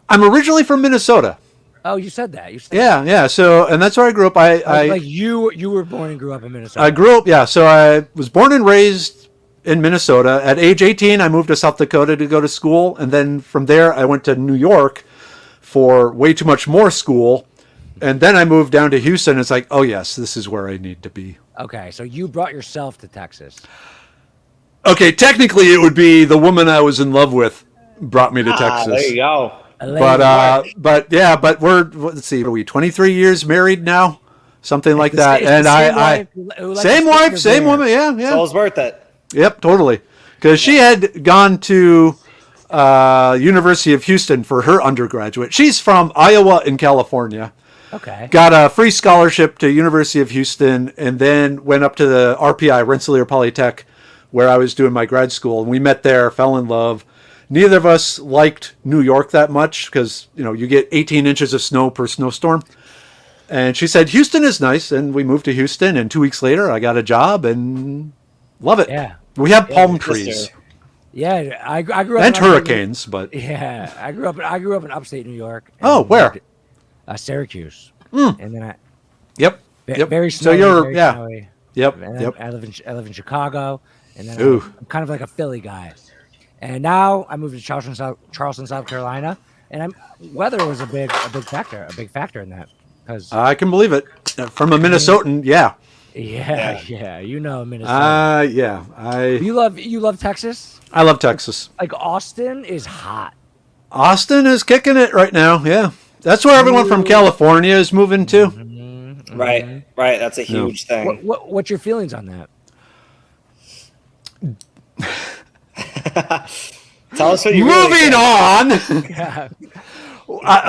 I'm originally from Minnesota. Oh, you said that. Yeah. So, and that's where I grew up. Like you were born and grew up in Minnesota. I grew up, yeah. So I was born and raised in Minnesota. At age 18, I moved to South Dakota to go to school, and then from there, I went to New York for way too much more school, and then I moved down to Houston. It's like, oh yes, this is where I need to be. Okay, so you brought yourself to Texas. Okay, technically, it would be the woman I was in love with brought me to Texas. There you go. But let's see, are we 23 years married now? Something like that. And same wife, same woman. Yeah. So it's worth it. Yep, totally. Because she had gone to University of Houston for her undergraduate. She's from Iowa in California. Okay. Got a free scholarship to University of Houston, and then went up to the RPI, Rensselaer Polytech, where I was doing my grad school. And we met there, fell in love. Neither of us liked New York that much because, you get 18 inches of snow per snowstorm. And she said, Houston is nice. And we moved to Houston. And 2 weeks later, I got a job and love it. Yeah. We have palm trees. Yeah. I grew up. And hurricanes, but. Yeah. I grew up in upstate New York. Oh, where? Syracuse. And then Yep. Very snowy. So you're, very yeah. snowy. Yep. I live in Chicago. And then I'm kind of like a Philly guy. And now I moved to Charleston, South Carolina, And weather was a big factor in that. Because I can believe it. From a Minnesotan, yeah. Yeah, you know Minnesota. Yeah. You love Texas? I love Texas. Like Austin is hot. Austin is kicking it right now. Yeah, that's where everyone from California is moving to. Right. That's a huge thing. What's your feelings on that? Tell us what you Moving on.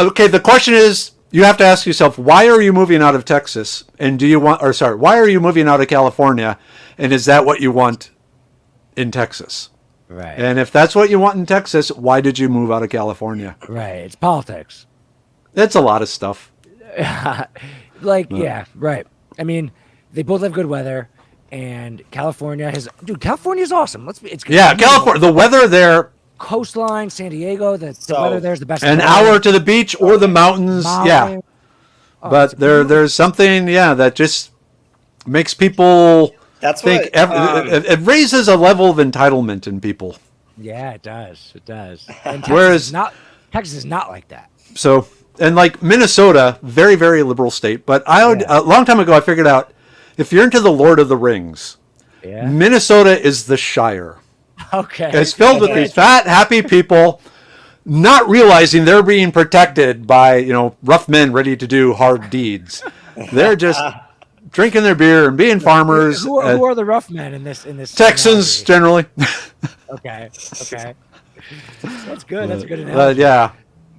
Okay, the question is, you have to ask yourself, why are you moving out of Texas? And why are you moving out of California? And is that what you want in Texas? Right. And if that's what you want in Texas, why did you move out of California? Right. It's politics. It's a lot of stuff. Yeah, right. I mean, they both have good weather, and California's awesome. It's California. The weather there. Coastline, San Diego. The weather there's the best. An hour to the beach or the mountains. Yeah. But there's something, that just makes people think. It raises a level of entitlement in people. Yeah, it does. It does. And Texas is not like that. So, and like Minnesota, very, very liberal state. But a long time ago, I figured out, if you're into the Lord of the Rings, Minnesota is the Shire. Okay. It's filled with these fat, happy people, not realizing they're being protected by, rough men ready to do hard deeds. They're just drinking their beer and being farmers. Who are the rough men in this? Texans, generally. Okay. That's good. That's a good analogy.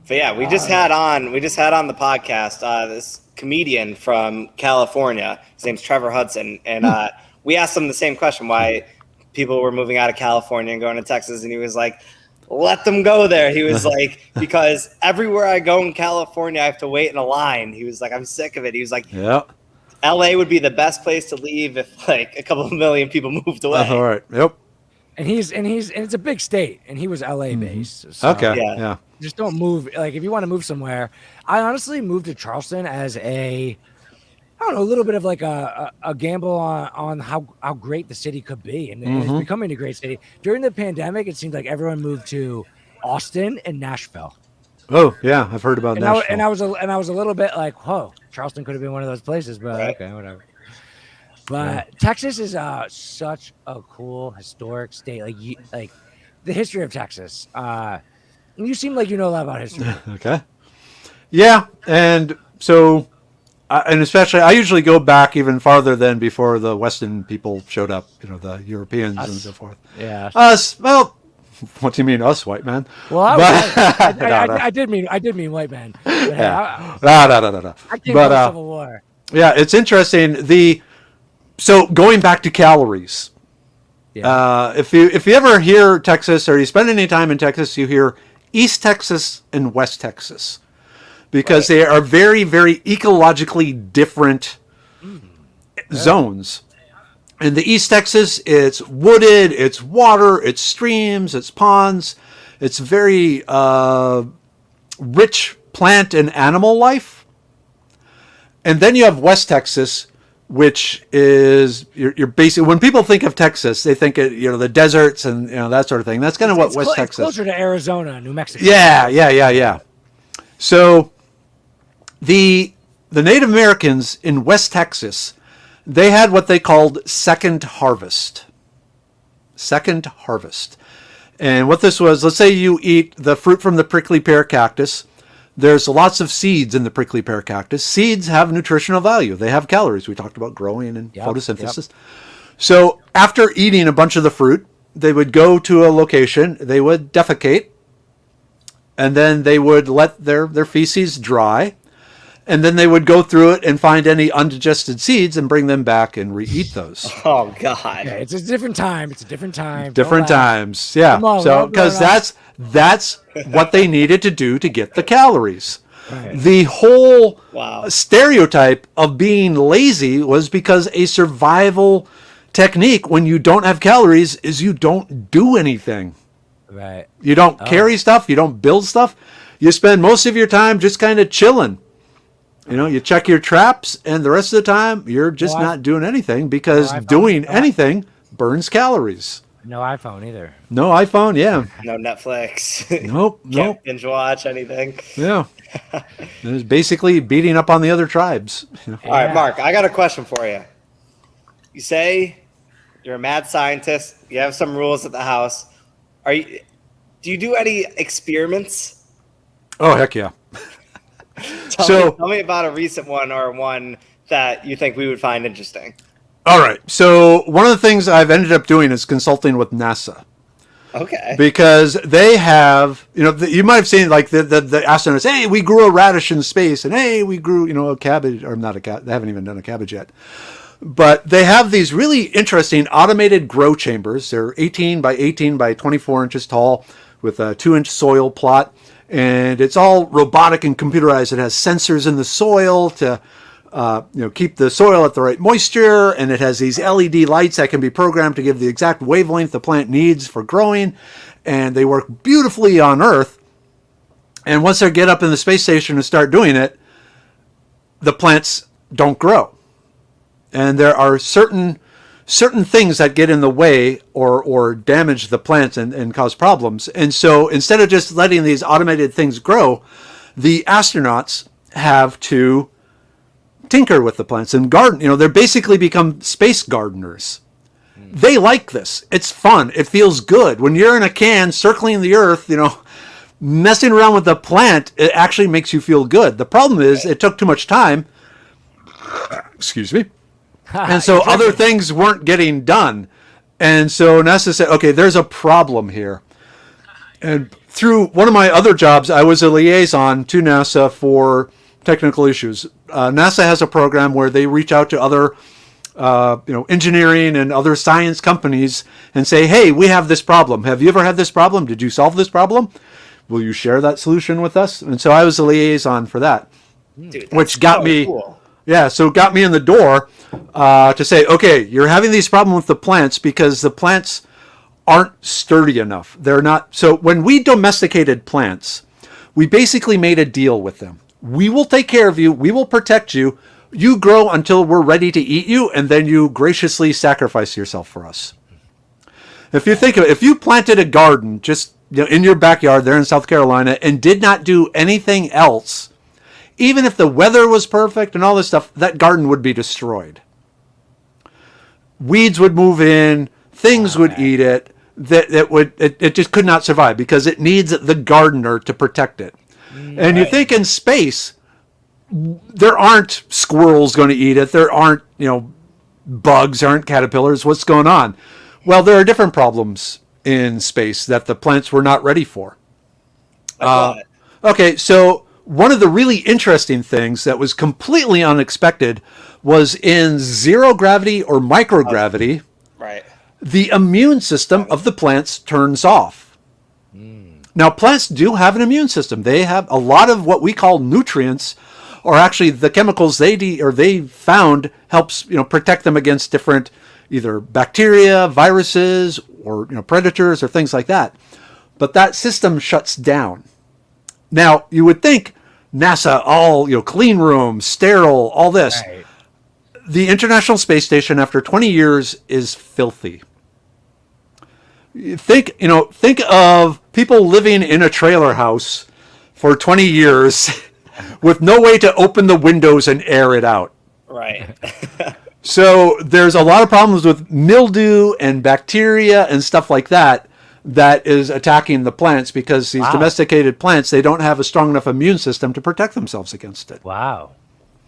But yeah, we just had on the podcast this comedian from California. His name's Trevor Hudson, and we asked him the same question: why people were moving out of California and going to Texas, and he was like, "Let them go there." He was like, "Because everywhere I go in California, I have to wait in a line." He was like, "I'm sick of it." He was like, "Yeah, LA would be the best place to leave if like a couple of million people moved away." All right. Yep. And it's a big state, and he was LA based. So okay. Yeah. Just don't move. Like, if you want to move somewhere, I honestly moved to Charleston as a little bit of like a gamble on how great the city could be, and it's becoming a great city. During the pandemic, it seemed like everyone moved to Austin and Nashville. Oh yeah, I've heard about Nashville. And I was a little bit like, whoa, Charleston could have been one of those places, but okay, whatever. But Texas is such a cool historic state. Like the history of Texas. You seem like you know a lot about history. Okay. Yeah, and so. And especially, I usually go back even farther than before the Western people showed up, the Europeans and so forth. Yeah. Us, well, what do you mean, us, white man? Well, I did mean white man. No. I came from Civil War. Yeah, it's interesting. So going back to calories. Yeah. If you ever hear Texas or you spend any time in Texas, you hear East Texas and West Texas. Because they are very, very ecologically different zones. In the East Texas, it's wooded, it's water, it's streams, it's ponds. It's very rich plant and animal life. And then you have West Texas, which is you're basically, when people think of Texas, they think of, the deserts and that sort of thing. That's kind of what West Texas. It's closer to Arizona, New Mexico. Yeah. So the Native Americans in West Texas, they had what they called second harvest. And what this was, let's say you eat the fruit from the prickly pear cactus. There's lots of seeds in the prickly pear cactus. Seeds have nutritional value. They have calories. We talked about growing and photosynthesis. Yep. So after eating a bunch of the fruit, they would go to a location, they would defecate, and then they would let their feces dry. And then they would go through it and find any undigested seeds and bring them back and re-eat those. Oh, God. Yeah, it's a different time. Different times. Yeah. So, because that's what they needed to do to get the calories. Right. The whole stereotype of being lazy was because a survival technique when you don't have calories is you don't do anything. Right. You don't carry stuff. You don't build stuff. You spend most of your time just kind of chilling. You check your traps, and the rest of the time, you're just not doing anything because doing anything burns calories. No iPhone either. No iPhone. Yeah. No Netflix. Nope. Can't Nope. binge watch anything. Yeah. It was basically beating up on the other tribes. All right, Mark, I got a question for you. You say you're a mad scientist. You have some rules at the house. Do you do any experiments? Oh, heck yeah. Tell me about a recent one or one that you think we would find interesting. All right. So one of the things I've ended up doing is consulting with NASA. Okay. Because they have, you might have seen like the astronauts, hey, we grew a radish in space, and hey, we grew, a cabbage, or not a cabbage, they haven't even done a cabbage yet. But they have these really interesting automated grow chambers. They're 18 by 18 by 24 inches tall with a 2-inch soil plot. And it's all robotic and computerized. It has sensors in the soil to keep the soil at the right moisture, and it has these LED lights that can be programmed to give the exact wavelength the plant needs for growing, and they work beautifully on Earth. And once they get up in the space station and start doing it, the plants don't grow. And there are certain things that get in the way or damage the plants and cause problems. And so instead of just letting these automated things grow, the astronauts have to tinker with the plants and garden. They're basically become space gardeners. They like this. It's fun. It feels good. When you're in a can circling the Earth, messing around with the plant, it actually makes you feel good. The problem is it took too much time. Excuse me. And so other things weren't getting done. And so NASA said, okay, there's a problem here. And through one of my other jobs, I was a liaison to NASA for technical issues. NASA has a program where they reach out to other engineering and other science companies and say, hey, we have this problem. Have you ever had this problem? Did you solve this problem? Will you share that solution with us? And so I was a liaison for that. Dude, which got me cool. Yeah, so it got me in the door to say, okay, you're having these problems with the plants because the plants aren't sturdy enough. They're not. So when we domesticated plants, we basically made a deal with them. We will take care of you. We will protect you. You grow until we're ready to eat you, and then you graciously sacrifice yourself for us. If you think of it, if you planted a garden just in your backyard there in South Carolina and did not do anything else, even if the weather was perfect and all this stuff, that garden would be destroyed. Weeds would move in, things would eat it. It just could not survive because it needs the gardener to protect it. And you think in space, there aren't squirrels going to eat it. There aren't, bugs, there aren't caterpillars. What's going on? Well, there are different problems in space that the plants were not ready for. Okay, so one of the really interesting things that was completely unexpected was in zero gravity or microgravity, the immune system of the plants turns off. Now, plants do have an immune system. They have a lot of what we call nutrients, or actually the chemicals they found helps protect them against different either bacteria, viruses, or predators or things like that. But that system shuts down. Now, you would think NASA, all clean rooms, sterile, all this. Right. The International Space Station, after 20 years, is filthy. Think of people living in a trailer house for 20 years with no way to open the windows and air it out. Right. So there's a lot of problems with mildew and bacteria and stuff like that is attacking the plants because these domesticated plants, they don't have a strong enough immune system to protect themselves against it. Wow.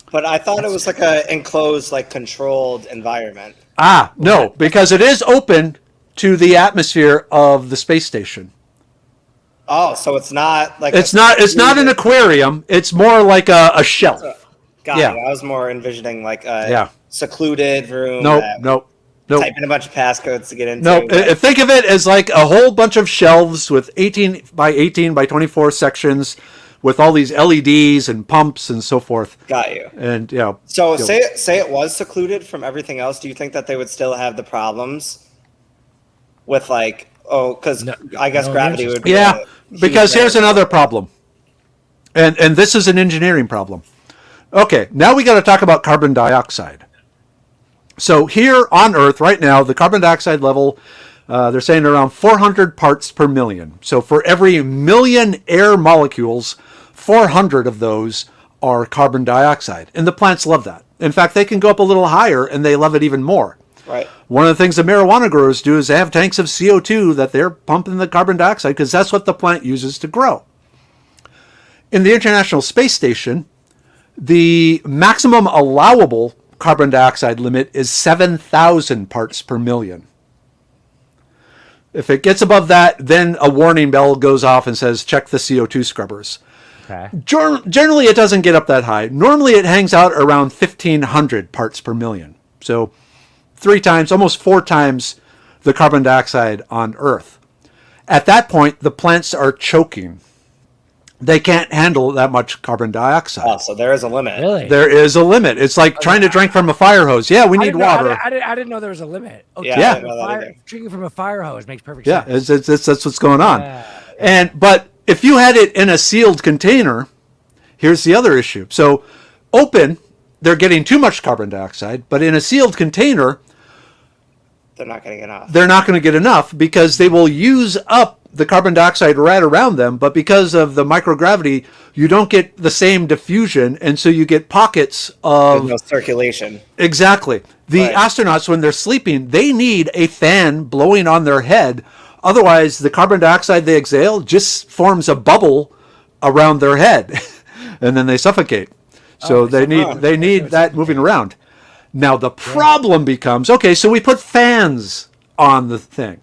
But I thought it was like a enclosed, like controlled environment. No, because it is open to the atmosphere of the space station. Oh, so it's not like it's not an aquarium. It's more like a shelf. Got it. I was more envisioning like a secluded room. Nope. Type in a bunch of passcodes to get into. No, think of it as like a whole bunch of shelves with 18 by 18 by 24 sections with all these LEDs and pumps and so forth. Got you. And So say it was secluded from everything else. Do you think that they would still have the problems with like because I guess gravity would be because here's another problem, and this is an engineering problem. Okay, now we got to talk about carbon dioxide. So here on Earth right now, the carbon dioxide level They're saying around 400 parts per million. So for every million air molecules, 400 of those are carbon dioxide. And the plants love that. In fact, they can go up a little higher and they love it even more. Right. One of the things the marijuana growers do is they have tanks of CO2 that they're pumping the carbon dioxide because that's what the plant uses to grow. In the International Space Station, the maximum allowable carbon dioxide limit is 7,000 parts per million. If it gets above that, then a warning bell goes off and says, check the CO2 scrubbers. Okay. Generally, it doesn't get up that high. Normally, it hangs out around 1,500 parts per million. So 3 times, almost 4 times the carbon dioxide on Earth. At that point, the plants are choking. They can't handle that much carbon dioxide. Oh, so there is a limit. Really? There is a limit. It's like trying to drink from a fire hose. Yeah, we need water. I didn't know there was a limit. Okay. Yeah, I didn't know that either. Drinking from a fire hose makes perfect Yeah, sense. that's what's going on. Yeah. But if you had it in a sealed container, here's the other issue. So open, they're getting too much carbon dioxide, but in a sealed container, They're not going to get enough. they're not going to get enough because they will use up the carbon dioxide right around them. But because of the microgravity, you don't get the same diffusion. And so you get pockets of... There's no circulation. Exactly. The Right. astronauts, when they're sleeping, they need a fan blowing on their head. Otherwise, the carbon dioxide they exhale just forms a bubble around their head. And then they suffocate. So they need that moving around. Now the problem becomes, okay, so we put fans on the thing.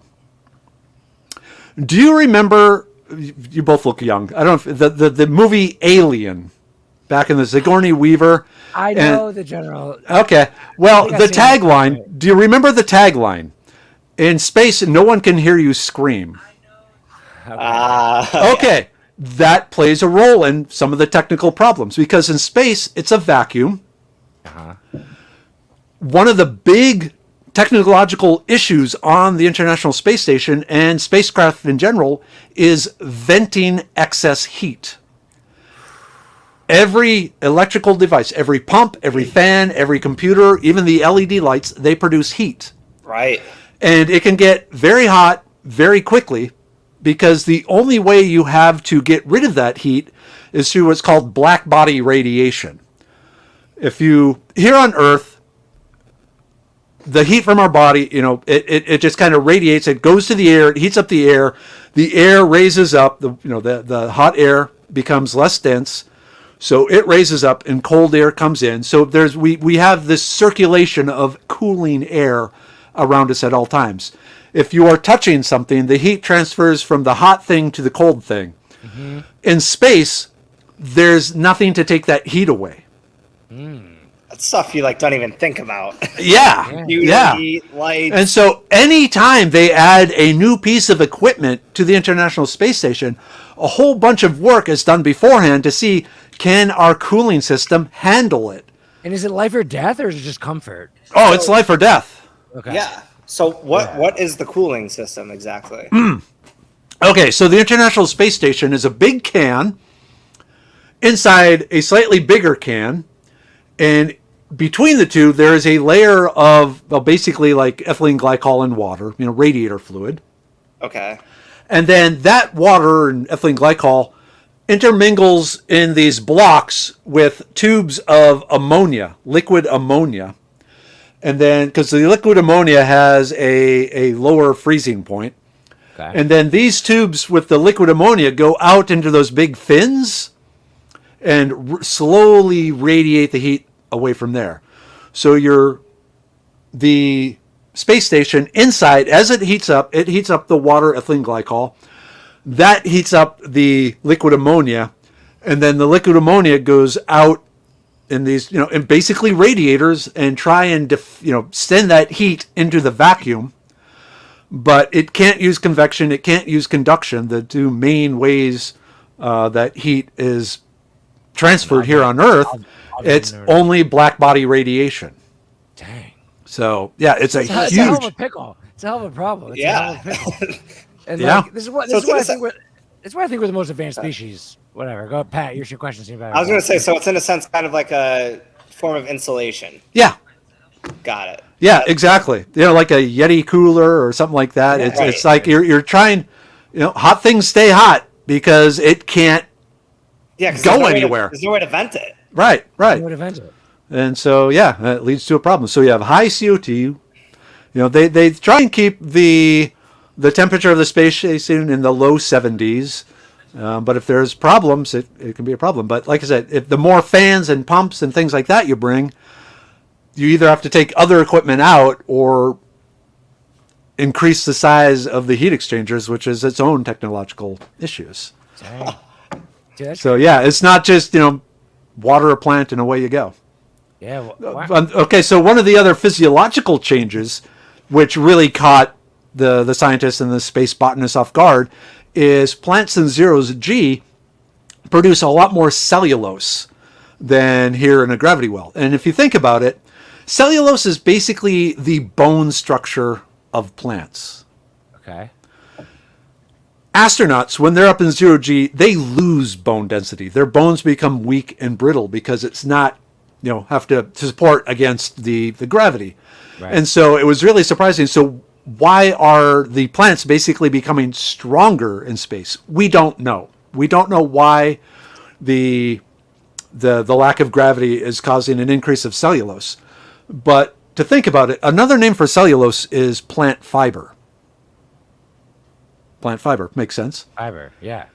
Do you remember, you both look young, I don't know, the movie Alien, back in the Sigourney Weaver? I know the general. Okay, well, I think the I've seen it. tagline, do you remember the tagline? In space, no one can hear you scream. Okay, that plays a role in some of the technical problems because in space, it's a vacuum. One of the big technological issues on the International Space Station and spacecraft in general is venting excess heat. Every electrical device, every pump, every fan, every computer, even the LED lights, they produce heat. Right. And it can get very hot very quickly because the only way you have to get rid of that heat is through what's called black body radiation. Here on Earth, the heat from our body, it just kind of radiates. It goes to the air. It heats up the air raises up. The hot air becomes less dense, so it raises up, and cold air comes in. So we have this circulation of cooling air around us at all times. If you are touching something, the heat transfers from the hot thing to the cold thing. Mm-hmm. In space, there's nothing to take that heat away. That's stuff you don't even think about. Yeah. Heat, lights. And so anytime they add a new piece of equipment to the International Space Station, a whole bunch of work is done beforehand to see, can our cooling system handle it? And is it life or death, or is it just comfort? Oh, it's life or death. Okay. Yeah. So what is the cooling system exactly? Okay, so the International Space Station is a big can inside a slightly bigger can, and between the two, there is a layer of, basically like ethylene glycol and water, radiator fluid. Okay. And then that water and ethylene glycol intermingles in these blocks with tubes of ammonia, liquid ammonia. And then, because the liquid ammonia has a lower freezing point. Okay. And then these tubes with the liquid ammonia go out into those big fins and slowly radiate the heat away from there. So the space station inside, as it heats up the water, ethylene glycol. That heats up the liquid ammonia, and then the liquid ammonia goes out in these, in basically radiators and try and send that heat into the vacuum. But it can't use convection, it can't use conduction, the two main ways that heat is transferred here on Earth. It's only black body radiation. Dang. So yeah, it's a It's a hell of a pickle. It's a hell of a problem. It's a hell of a pickle. And this is why I think we're the most advanced species. Whatever. Go, Pat. Your question seems better. I was going to say, so it's in a sense kind of like a form of insulation. Yeah. Got it. Yeah, exactly. Like a Yeti cooler or something like that. Yeah, It's like you're trying, hot things stay hot because it can't go anywhere. There's no way to vent it. Right. You would event it. And so, it leads to a problem. So you have high CO2. They try and keep the temperature of the space station in the low 70s. But if there's problems, it can be a problem. But like I said, if the more fans and pumps and things like that you bring, you either have to take other equipment out or increase the size of the heat exchangers, which is its own technological issues. Dang. Dude, So it's not just, water a plant and away you go. yeah. Okay, so one of the other physiological changes, which really caught the scientists and the space botanists off guard, is plants in zeros G produce a lot more cellulose than here in a gravity well. And if you think about it, cellulose is basically the bone structure of plants. Okay. Astronauts, when they're up in zero G, they lose bone density. Their bones become weak and brittle because it's not, have to support against the gravity. Right. And so it was really surprising. So why are the plants basically becoming stronger in space? We don't know. We don't know why the lack of gravity is causing an increase of cellulose. But to think about it, another name for cellulose is plant fiber. Plant fiber makes sense. Fiber, yeah.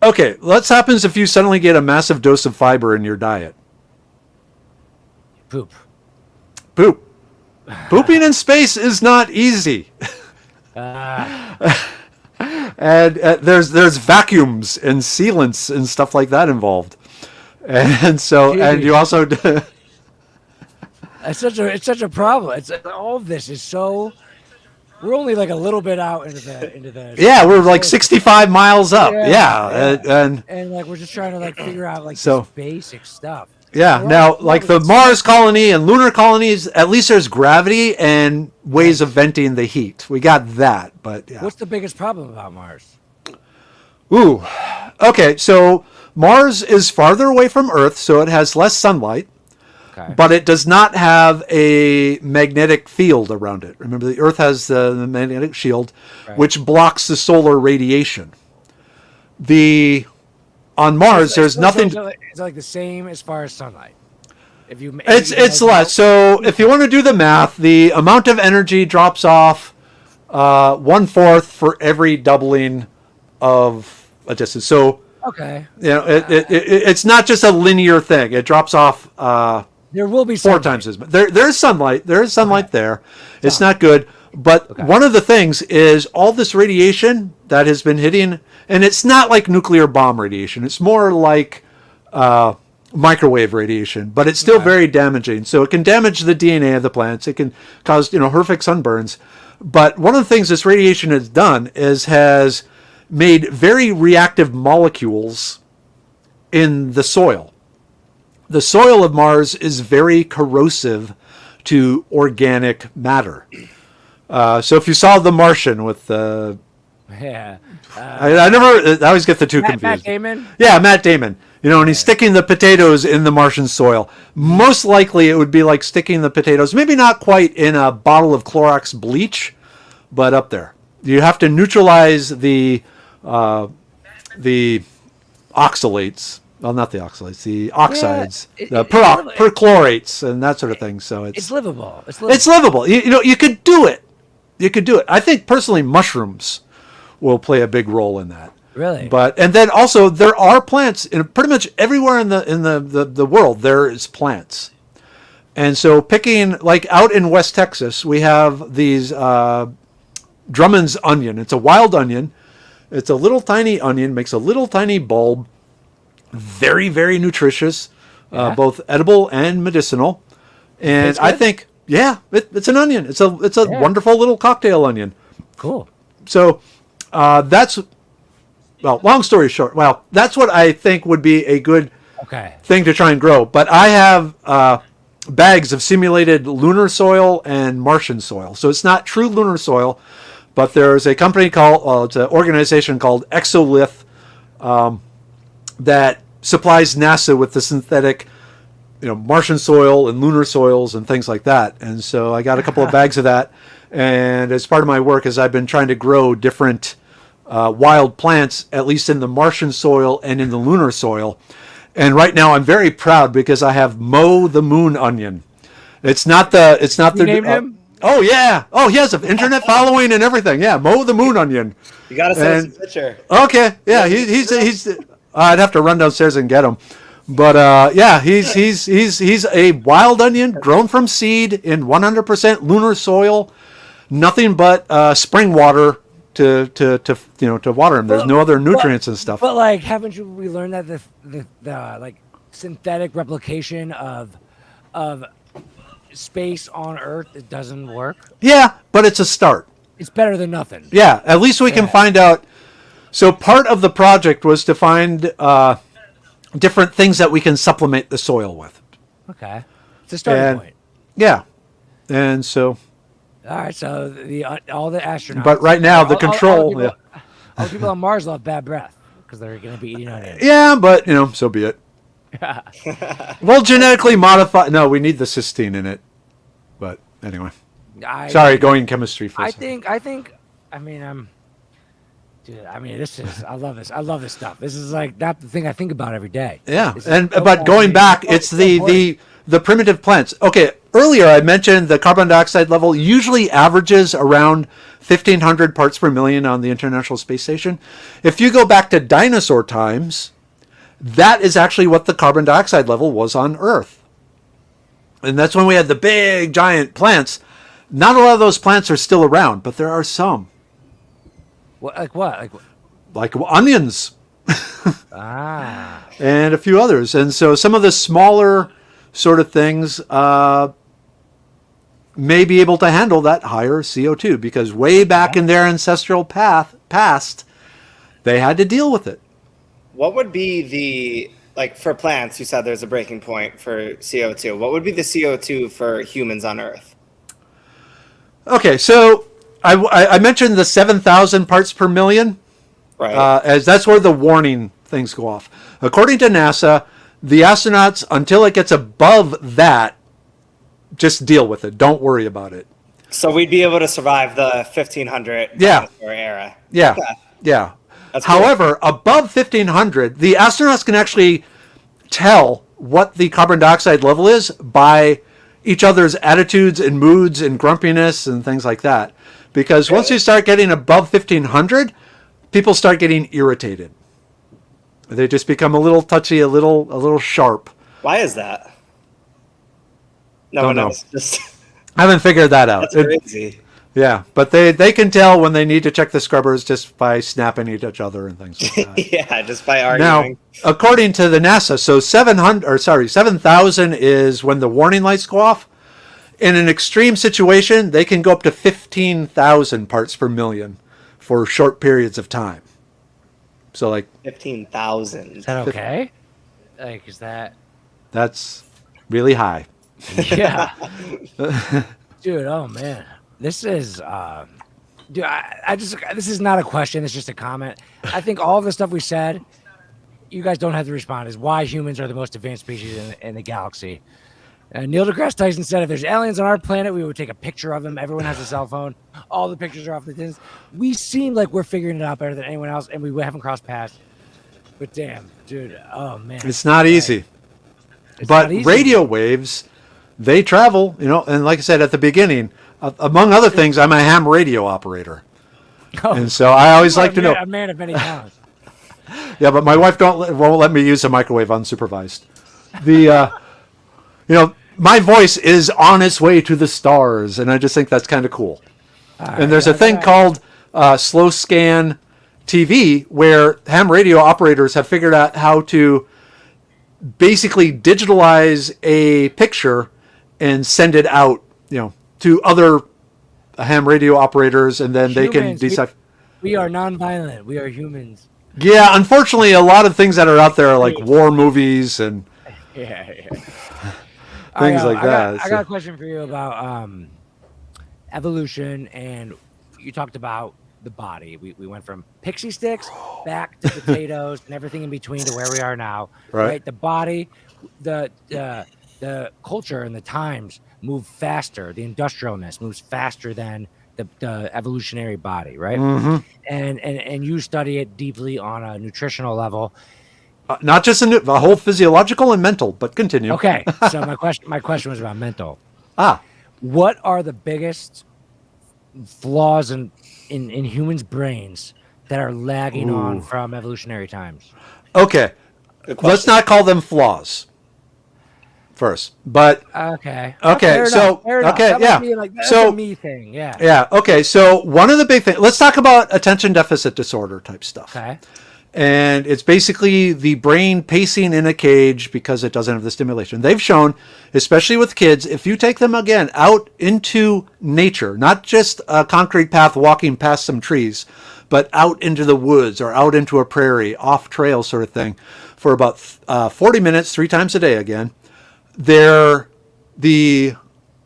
Okay, what happens if you suddenly get a massive dose of fiber in your diet? Poop. Poop. Pooping in space is not easy. And there's vacuums and sealants and stuff like that involved. And so, and you also... It's such a problem. It's all of this is so... We're only like a little bit out into the Yeah, we're like 65 miles up. Yeah. And like we're just trying to like figure out like So- this basic stuff. Yeah. Now, like the Mars colony and lunar colonies, at least there's gravity and ways of venting the heat. We got that, but yeah. What's the biggest problem about Mars? Ooh. Okay, so Mars is farther away from Earth, so it has less sunlight, Okay. but it does not have a magnetic field around it. Remember, the Earth has the magnetic shield, Right. which blocks the solar radiation. On Mars, there's nothing. It's like the same as far as sunlight. If you, It's less. So if you want to do the math, the amount of energy drops off 1/4 for every doubling of a distance. So Okay. it's not just a linear thing. It drops off There will be 4 sunlight. times as much. There's sunlight. There is sunlight there. It's not good. But one of the things is all this radiation that has been hitting, and it's not like nuclear bomb radiation. It's more like microwave radiation, but it's still very damaging. So it can damage the DNA of the plants. It can cause horrific sunburns. But one of the things this radiation has done has made very reactive molecules in the soil. The soil of Mars is very corrosive to organic matter. So if you saw The Martian with Yeah. I always get the two confused. Matt Damon? Yeah, Matt Damon. And he's sticking the potatoes in the Martian soil. Most likely it would be like sticking the potatoes, maybe not quite in a bottle of Clorox bleach, but up there. You have to neutralize the oxalates. Well, not the oxalates, the oxides, the perchlorates, and that sort of thing. So It's livable. It's livable. You could do it. You could do it. I think personally, mushrooms will play a big role in that. Really? And then also there are plants in pretty much everywhere in the world. There is plants, and so picking like out in West Texas, we have these Drummond's onion. It's a wild onion. It's a little tiny onion. Makes a little tiny bulb. Very, very nutritious, both edible and medicinal. And I think, it's an onion. It's a wonderful little cocktail onion. Cool. So long story short, that's what I think would be a good thing to try and grow. But I have bags of simulated lunar soil and Martian soil. So it's not true lunar soil, but there's a company it's an organization called Exolith, that supplies NASA with the synthetic Martian soil and lunar soils and things like that. And so I got a couple of bags of that. And as part of my work, I've been trying to grow different wild plants, at least in the Martian soil and in the lunar soil. And right now I'm very proud because I have Mo the moon onion. It's not the. You named him? Oh yeah. Oh, he has an internet following and everything. Yeah, Mo the moon onion. You gotta send us a picture. Okay. Yeah, he's. I'd have to run downstairs and get him. But yeah, he's a wild onion grown from seed in 100% lunar soil. Nothing but spring water to water him. There's no other nutrients and stuff. But like, haven't we learned that the like synthetic replication of space on Earth, it doesn't work? Yeah, but it's a start. It's better than nothing. Yeah, at least we can find out. So part of the project was to find different things that we can supplement the soil with. Okay, it's a starting point. Yeah, and so. All right, so all the astronauts. But right now, the control. All the people on Mars will have bad breath because they're going to be eating onions. Yeah, but so be it. We'll genetically modify. No, we need the cysteine in it. But anyway, sorry, going chemistry for a second. Dude, this is. I love this. I love this stuff. This is like not the thing I think about every day. Yeah, but going back, it's the primitive plants. Okay, earlier I mentioned the carbon dioxide level usually averages around 1,500 parts per million on the International Space Station. If you go back to dinosaur times, that is actually what the carbon dioxide level was on Earth. And that's when we had the big, giant plants. Not a lot of those plants are still around, but there are some. Like what? Like onions. Ah. And a few others. And so some of the smaller sort of things may be able to handle that higher CO2 because way back in their ancestral past, they had to deal with it. What would be for plants, you said there's a breaking point for CO2. What would be the CO2 for humans on Earth? Okay, so I mentioned the 7,000 parts per million. Right. As that's where the warning things go off. According to NASA, the astronauts, until it gets above that, just deal with it. Don't worry about it. So we'd be able to survive the 1500 dinosaur era. Yeah. Yeah. However, above 1500, the astronauts can actually tell what the carbon dioxide level is by each other's attitudes and moods and grumpiness and things like that. Because once you start getting above 1500, people start getting irritated. They just become a little touchy, a little sharp. Why is that? No one knows. Just I haven't figured that out. That's crazy. Yeah, but they can tell when they need to check the scrubbers just by snapping at each other and things like that. Yeah, just by arguing. Now, according to the NASA, so 7,000 is when the warning lights go off. In an extreme situation, they can go up to 15,000 parts per million for short periods of time. So 15,000. Is that okay? Is that? That's really high. Yeah. Dude, oh man. This is dude, this is not a question, it's just a comment. I think all of the stuff we said, you guys don't have to respond, is why humans are the most advanced species in the galaxy. Neil deGrasse Tyson said if there's aliens on our planet, we would take a picture of them. Everyone has a cell phone. All the pictures are off the tins. We seem like we're figuring it out better than anyone else, and we haven't crossed paths. But damn, dude, oh man. It's not easy. But radio waves, they travel, and like I said at the beginning, among other things, I'm a ham radio operator. Oh, and so I always like to know. A man of many talents. Yeah, but my wife won't let me use a microwave unsupervised. My voice is on its way to the stars, and I just think that's kind of cool. And there's a thing called slow scan TV where ham radio operators have figured out how to basically digitalize a picture and send it out, to other ham radio operators, and then they can decipher. We are nonviolent. We are humans. Yeah, unfortunately, a lot of things that are out there are like war movies and things like that. I got a question for you about evolution, and you talked about the body. We went from pixie sticks back to potatoes and everything in between to where we are now. Right? The body, the the culture and the times move faster. The industrialness moves faster than the evolutionary body, right? And you study it deeply on a nutritional level. Not just a whole physiological and mental, but continue. Okay, so my question was about mental. Ah, What are the biggest flaws in humans' brains that are lagging on from evolutionary times? okay. Let's not call them flaws first, but Okay. Okay, so okay, That yeah. might be like, that's So a me thing, yeah. yeah, okay. So one of the big things. Let's talk about attention deficit disorder type stuff. Okay. And it's basically the brain pacing in a cage because it doesn't have the stimulation. They've shown, especially with kids, if you take them again out into nature, not just a concrete path walking past some trees, but out into the woods or out into a prairie, off trail sort of thing, for about 40 minutes, 3 times a day again, the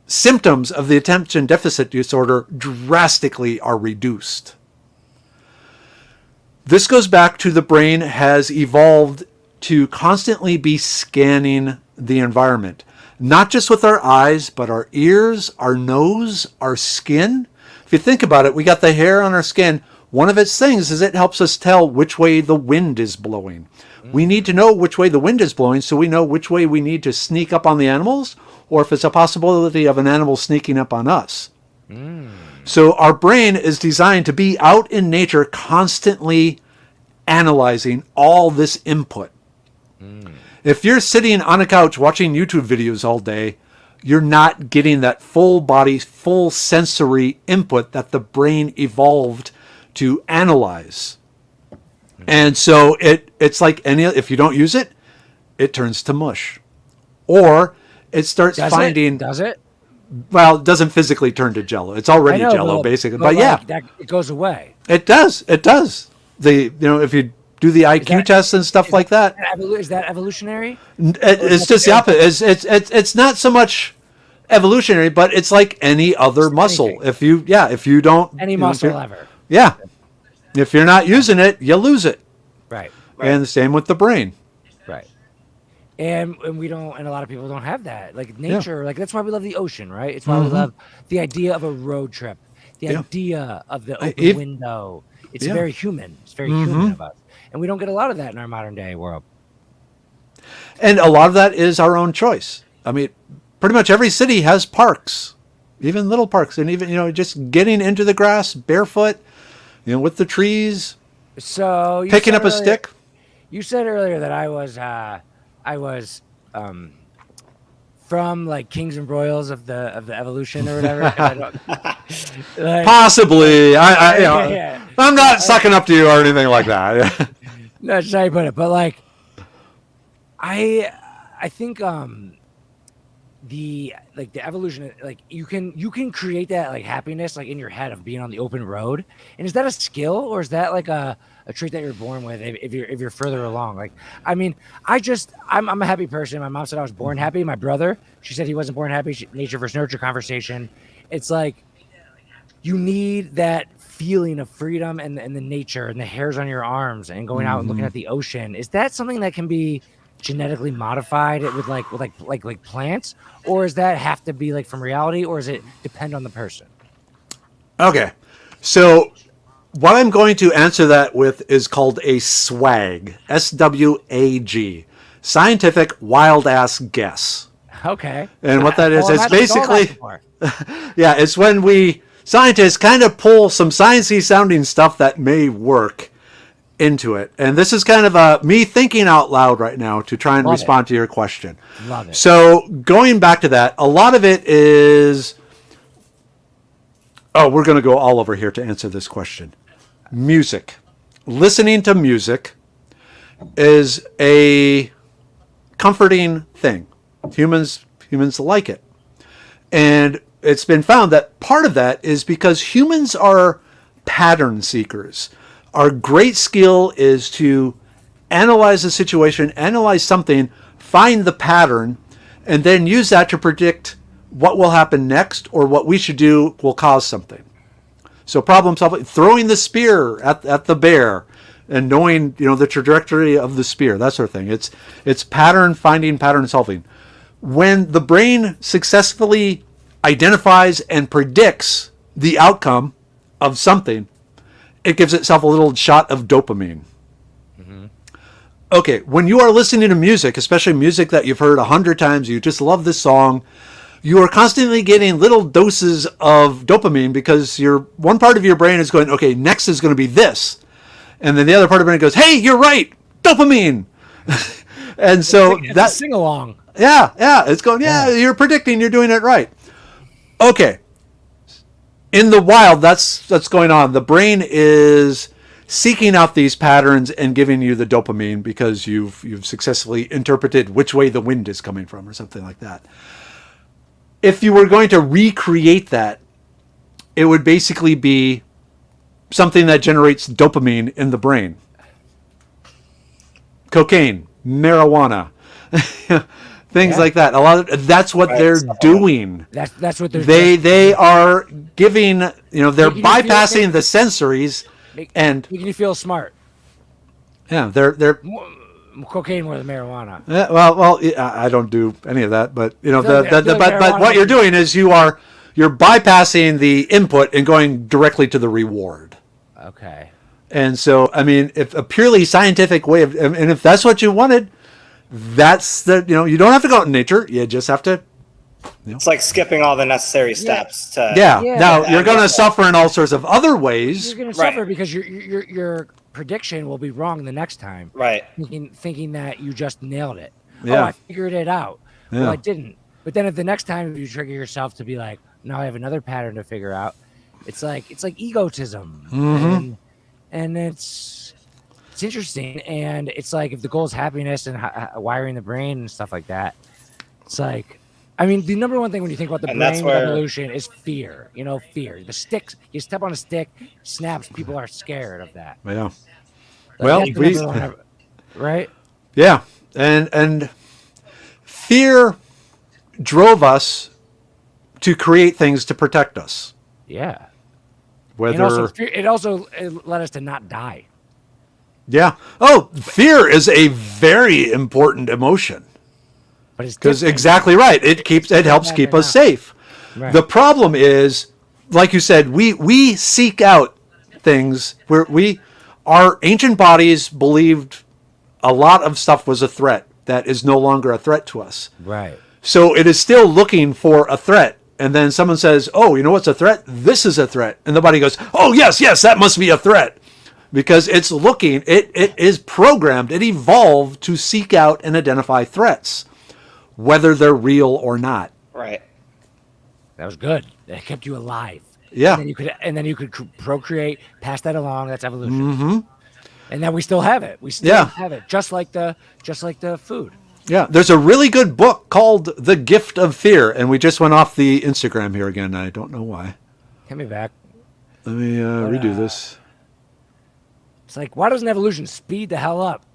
symptoms of the attention deficit disorder drastically are reduced. This goes back to the brain has evolved to constantly be scanning the environment, not just with our eyes, but our ears, our nose, our skin. If you think about it, we got the hair on our skin. One of its things is it helps us tell which way the wind is blowing. We need to know which way the wind is blowing so we know which way we need to sneak up on the animals, or if it's a possibility of an animal sneaking up on us. So our brain is designed to be out in nature constantly analyzing all this input. If you're sitting on a couch watching YouTube videos all day, you're not getting that full body, full sensory input that the brain evolved to analyze. And so it's like if you don't use it, it turns to mush. Or it starts finding... Does it? Well, it doesn't physically turn to jello. It's already jello, basically. But yeah, it goes away. it does. It does. If you do the IQ tests and stuff like that, Is that evolutionary? it's just the opposite. It's not so much evolutionary, but it's like any other muscle. Anything. If you don't Any muscle ever. Yeah, if you're not using it, you lose it. Right. And the same with the brain. Right. And we don't, and a lot of people don't have that. Like nature, like that's why we love the ocean, right? It's why we love the idea of a road trip, the idea of the open window. It's very human. It's very human of us. And we don't get a lot of that in our modern day world. And a lot of that is our own choice. I mean, pretty much every city has parks, even little parks, and even, just getting into the grass barefoot, with the trees. So picking up a stick. You said earlier that I was from like kings and royals of the evolution or whatever. Possibly. I'm not sucking up to you or anything like that. No, that's how you put it. But like, I think the evolution, like you can create that like happiness like in your head of being on the open road. And is that a skill or is that like a trait that you're born with if you're further along? Like, I mean, I'm a happy person. My mom said I was born happy. My brother, she said he wasn't born happy. Nature versus nurture conversation. It's like you need that feeling of freedom and the nature and the hairs on your arms and going out and looking at the ocean. Is that something that can be genetically modified with like plants, or does that have to be like from reality, or does it depend on the person? Okay, so what I'm going to answer that with is called a SWAG, SWAG, scientific wild ass guess. Okay. And what that is, it's basically, yeah, it's when scientists kind of pull some sciencey sounding stuff that may work into it. And this is kind of me thinking out loud right now to try and respond to your question. Love it. So going back to that, a lot of it is, we're going to go all over here to answer this question. Music. Listening to music is a comforting thing. Humans like it. And it's been found that part of that is because humans are pattern seekers. Our great skill is to analyze a situation, analyze something, find the pattern, and then use that to predict what will happen next or what we should do will cause something. So problem solving, throwing the spear at the bear and knowing, the trajectory of the spear, that sort of thing. It's pattern finding, pattern solving. when the brain successfully identifies and predicts the outcome of something, it gives itself a little shot of dopamine. Okay, when you are listening to music, especially music that you've heard 100 times, you just love this song, you are constantly getting little doses of dopamine because one part of your brain is going, okay, next is going to be this. And then the other part of the brain goes, hey, you're right, dopamine. And so that's sing along. Yeah, it's going, you're predicting, you're doing it right. Okay. In the wild, that's going on. The brain is seeking out these patterns and giving you the dopamine because you've successfully interpreted which way the wind is coming from or something like that. If you were going to recreate that, it would basically be something that generates dopamine in the brain. Cocaine, marijuana, things like that. That's what they're doing. That's what they are giving. They're bypassing the sensories and making you feel smart. Yeah, they're cocaine more than marijuana. Yeah, well, I don't do any of that, but but what you're doing is you're bypassing the input and going directly to the reward. Okay. And so, I mean, if a purely scientific way of, and if that's what you wanted, that's you don't have to go out in nature. You just have to. It's like skipping all the necessary steps to. Yeah. Now you're going to suffer in all sorts of other ways. You're going to suffer because your prediction will be wrong the next time. Right. Thinking that you just nailed it. Yeah. Oh, I figured it out. Yeah. Well, I didn't. But then if the next time you trigger yourself to be like, now I have another pattern to figure out. It's like egotism. Mm-hmm. And it's interesting. And it's like if the goal is happiness and wiring the brain and stuff like that, it's like, I mean, the number one thing when you think about the brain evolution is fear. Fear. The sticks, you step on a stick, snaps, people are scared of that. Yeah. Well, right? Yeah. And fear drove us to create things to protect us. Yeah. Whether it also led us to not die. Yeah. Oh, fear is a very important emotion. But it's because exactly right. It helps keep us safe. Right. The problem is, like you said, we seek out things where our ancient bodies believed a lot of stuff was a threat that is no longer a threat to us. Right. So it is still looking for a threat. And then someone says, oh, you know what's a threat? This is a threat. And the body goes, oh, yes, that must be a threat. Because it's looking, it is programmed, it evolved to seek out and identify threats, whether they're real or not. Right. That was good. That kept you alive. Yeah. And then you could procreate, pass that along. That's evolution. Mm-hmm. And then we still have it. We still have it, just like the food. Yeah, there's a really good book called The Gift of Fear, and we just went off the Instagram here again. I don't know why. Get me back. Let me redo this. It's like, why doesn't evolution speed the hell up?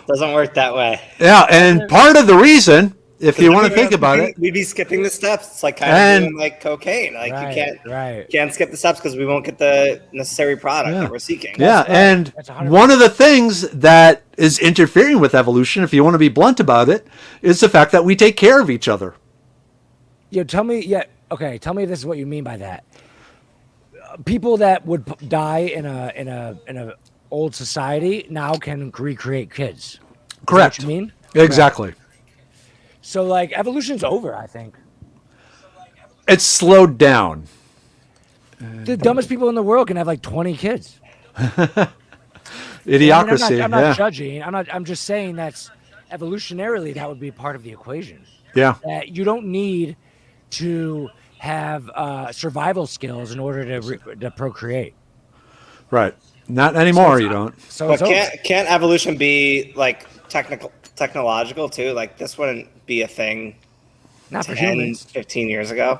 Doesn't work that way. Yeah, and part of the reason, if you want to think about it, we'd be skipping the steps. It's like kind of doing like cocaine. Like you can't skip the steps because we won't get the necessary product that we're seeking. Yeah, and one of the things that is interfering with evolution, if you want to be blunt about it, is the fact that we take care of each other. Tell me if this is what you mean by that. People that would die in a old society now can recreate kids. Correct. Is that what you mean? Exactly. Correct. So, like, evolution's over, I think. It's slowed down. The dumbest people in the world can have, like, 20 kids. Idiocracy. I'm not judging. I'm just saying that's evolutionarily that would be part of the equation. Yeah. That you don't need to have survival skills in order to procreate. Right. Not anymore, you don't. But can't evolution be, like, technological too? Like, this wouldn't be a thing not 10, for humans. 15 years ago.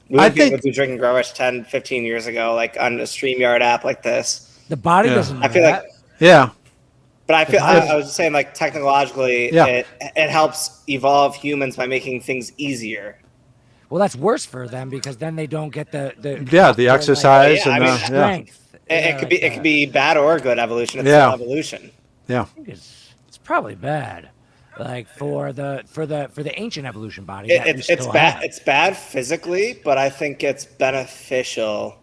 We would be able to drink and grow 10, 15 years ago, like on a StreamYard app like this. The body doesn't. I feel like. Yeah. But I was saying, like, technologically, it helps evolve humans by making things easier. Well, that's worse for them because then they don't get the exercise and strength. It could be bad or good evolution. It's still evolution. Yeah. It's probably bad. Like for the ancient evolution body. It's bad. It's bad physically, but I think it's beneficial.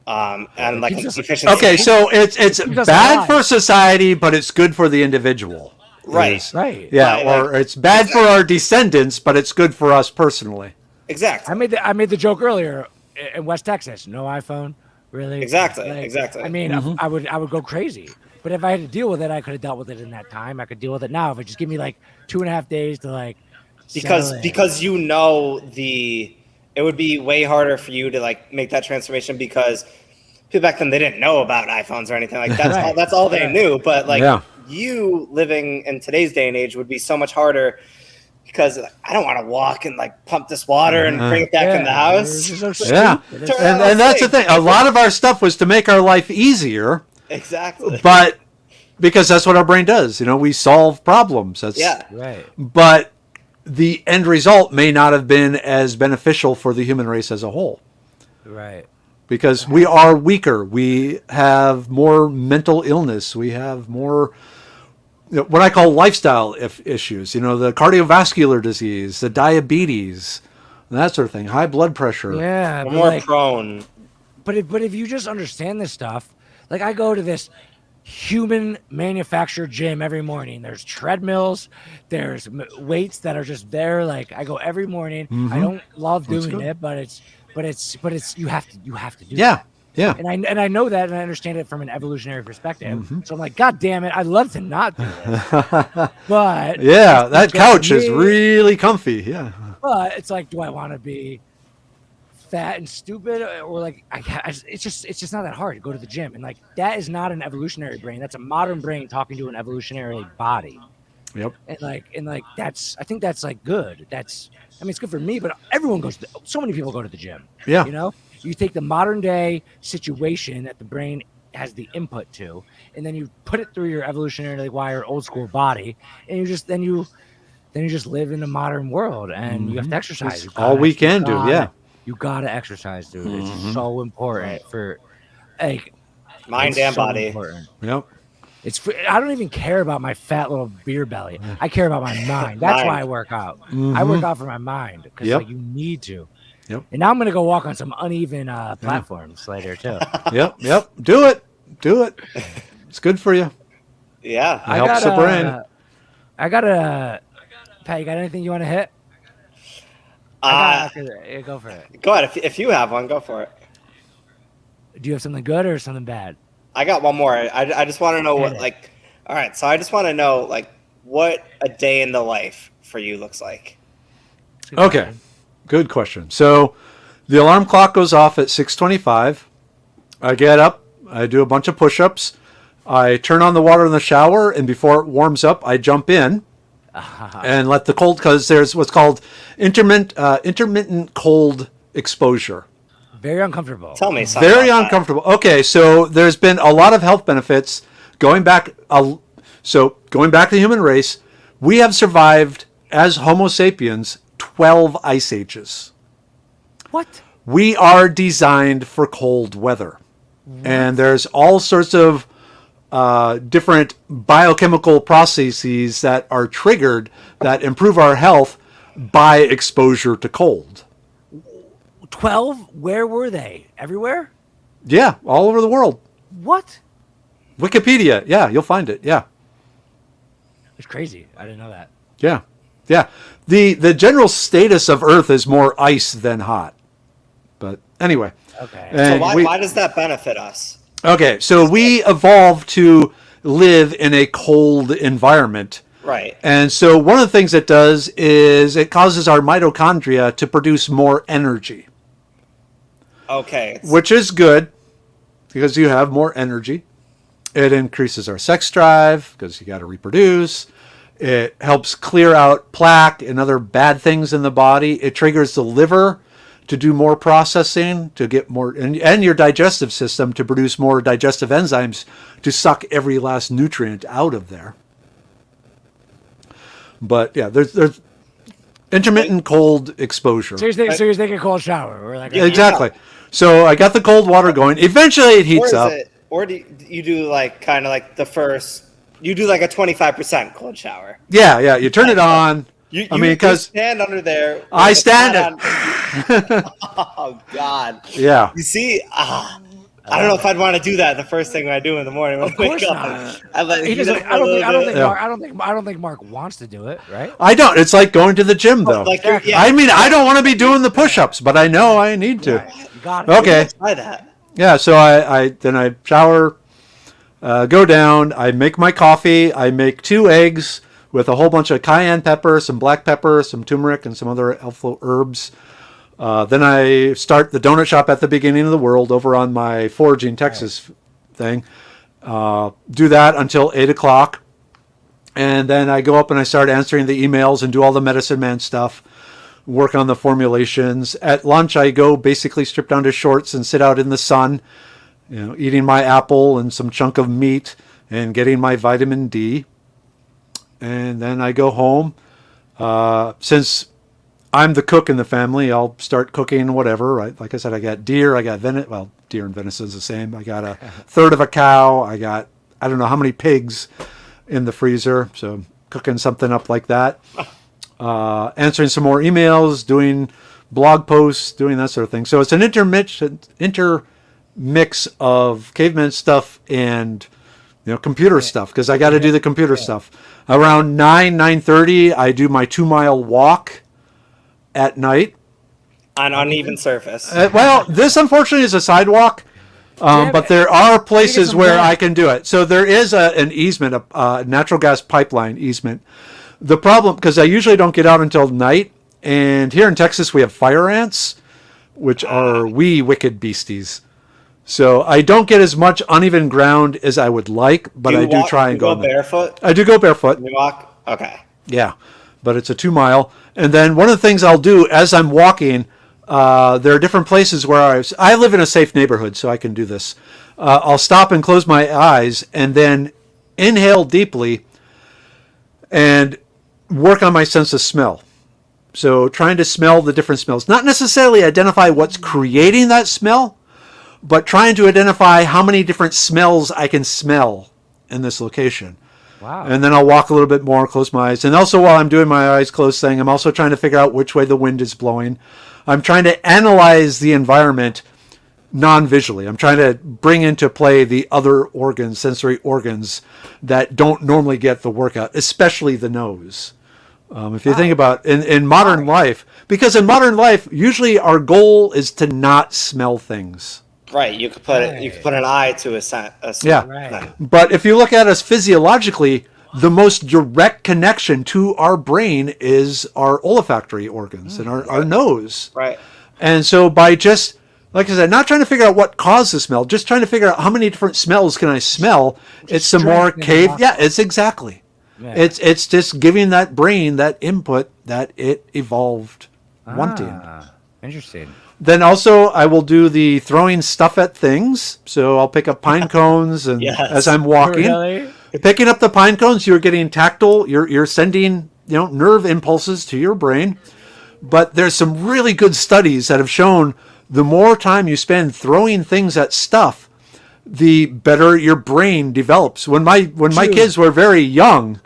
And like efficiency. Okay, so it's bad for society, but it's good for the individual. Right. Right. Yeah, or it's bad for our descendants, but it's good for us personally. Exactly. I made the joke earlier in West Texas. No iPhone, really. Exactly. Like, Exactly. I mean, I would go crazy. But if I had to deal with it, I could have dealt with it in that time. I could deal with it now. If it just give me like 2.5 days to like. Because you know it would be way harder for you to like make that transformation because people back then they didn't know about iPhones or anything like that. That's all they knew. But like you living in today's day and age would be so much harder because I don't want to walk and like pump this water and bring it back in the house. And that's the thing. A lot of our stuff was to make our life easier. Exactly. But because that's what our brain does. We solve problems. Right. But the end result may not have been as beneficial for the human race as a whole. Right. Because we are weaker. We have more mental illness. We have more what I call lifestyle issues. The cardiovascular disease, the diabetes, that sort of thing, high blood pressure. Yeah. We're more prone. But if you just understand this stuff, like I go to this human manufactured gym every morning. There's treadmills, there's weights that are just there. Like I go every morning. I don't love doing it, but it's you have to do it. Yeah. And I know that, and I understand it from an evolutionary perspective. So I'm like, God damn it, I'd love to not do this. But yeah, that couch is really comfy. Yeah. But it's like, do I want to be fat and stupid, or like it's just not that hard to go to the gym, and like that is not an evolutionary brain. That's a modern brain talking to an evolutionary body. Yep. And like that's, I think that's like good. It's good for me, but everyone goes so many people go to the gym. Yeah. You take the modern day situation that the brain has the input to, and then you put it through your evolutionarily wired old school body, and you just live in the modern world, and you have to exercise. All we can do. Yeah. You gotta exercise, dude. It's so important for like mind and body. Important. Yep. I don't even care about my fat little beer belly. I care about my mind. That's why I work out. I work out for my mind because like you need to. Yep. And now I'm gonna go walk on some uneven platforms later too. Yep. Do it. It's good for you. Yeah. It helps the brain. Pat, you got anything you want to hit? Go for it. Go ahead. If you have one, go for it. Do you have something good or something bad? I got one more. I just want to know what all right. So I just want to know what a day in the life for you looks like. Okay. Good question. So the alarm clock goes off at 6:25. I get up. I do a bunch of push-ups. I turn on the water in the shower, and before it warms up, I jump in. And let the cold, because there's what's called intermittent cold exposure. Very uncomfortable. Tell me something. Very uncomfortable. Okay, so there's been a lot of health benefits going back. Going back to the human race, we have survived as Homo sapiens 12 ice ages. What? We are designed for cold weather, and there's all sorts of different biochemical processes that are triggered that improve our health by exposure to cold. 12? Where were they? Everywhere? Yeah, all over the world. What? Wikipedia. Yeah, you'll find it. Yeah. It's crazy. I didn't know that. Yeah. Yeah. The general status of Earth is more ice than hot. But anyway. Okay. So why does that benefit us? Okay, so we evolved to live in a cold environment. Right. And so one of the things it does is it causes our mitochondria to produce more energy. Okay. Which is good because you have more energy. It increases our sex drive because you got to reproduce. It helps clear out plaque and other bad things in the body. It triggers the liver to do more processing, to get more, and your digestive system to produce more digestive enzymes to suck every last nutrient out of there. But yeah, there's intermittent cold exposure. So you're taking a cold shower. Or exactly. So I got the cold water going. Eventually it heats up. Or do you do kind of the first you do like a 25% cold shower. Yeah. You turn it on. You stand under there. I stand it. Oh God. Yeah. You see, I don't know if I'd want to do that the first thing I do in the morning when I wake up. I don't think Mark wants to do it, right? I don't. It's like going to the gym, though. I mean, I don't want to be doing the push-ups, but I know I need to. Right. You got it. Okay. Try that. Yeah. So then I shower, go down. I make my coffee. I make 2 eggs with a whole bunch of cayenne pepper, some black pepper, some turmeric, and some other helpful herbs. Then I start the donut shop at the beginning of the world over on my Foraging Texas thing. Do that until 8 o'clock. And then I go up and I start answering the emails and do all the medicine man stuff, work on the formulations. At lunch, I go basically strip down to shorts and sit out in the sun, eating my apple and some chunk of meat and getting my vitamin D. And then I go home. Since I'm the cook in the family, I'll start cooking whatever. Right? Like I said, I got deer, I got venison. Well, deer and venison is the same. I got a third of a cow. I got, I don't know how many pigs in the freezer. So cooking something up like that. Answering some more emails, doing blog posts, doing that sort of thing. So it's an intermix of caveman stuff and computer stuff, because I got to do the computer stuff. Around 9:30, I do my 2-mile walk at night. On uneven surface. Well, this unfortunately is a sidewalk, but there are places where I can do it. So there is an easement, a natural gas pipeline easement. The problem, because I usually don't get out until night, and here in Texas we have fire ants, which are wee wicked beasties. So I don't get as much uneven ground as I would like, but I do try and go barefoot. I do go barefoot. You walk? Okay. Yeah, but it's a 2-mile. And then one of the things I'll do as I'm walking, there are different places where I live in a safe neighborhood, so I can do this. I'll stop and close my eyes and then inhale deeply and work on my sense of smell. So trying to smell the different smells. Not necessarily identify what's creating that smell, but trying to identify how many different smells I can smell in this location. Wow. And then I'll walk a little bit more, close my eyes. And also while I'm doing my eyes closed thing, I'm also trying to figure out which way the wind is blowing. I'm trying to analyze the environment non-visually. I'm trying to bring into play the other organs, sensory organs, that don't normally get the workout, especially the nose. If you think about in modern life, because in modern life, usually our goal is to not smell things. Right, you could put it. You could put an eye to a scent. Yeah, Right. But if you look at us physiologically, the most direct connection to our brain is our olfactory organs and our nose. Right. And so by just, like I said, not trying to figure out what caused the smell, just trying to figure out how many different smells can I smell. It's some more cave. Yeah, it's exactly. Yeah. It's just giving that brain that input that it evolved wanting. Interesting. Then also I will do the throwing stuff at things. So I'll pick up pine cones and as I'm walking, Really? picking up the pine cones, you're getting tactile. You're sending nerve impulses to your brain. But there's some really good studies that have shown the more time you spend throwing things at stuff, the better your brain develops. When my kids were very young,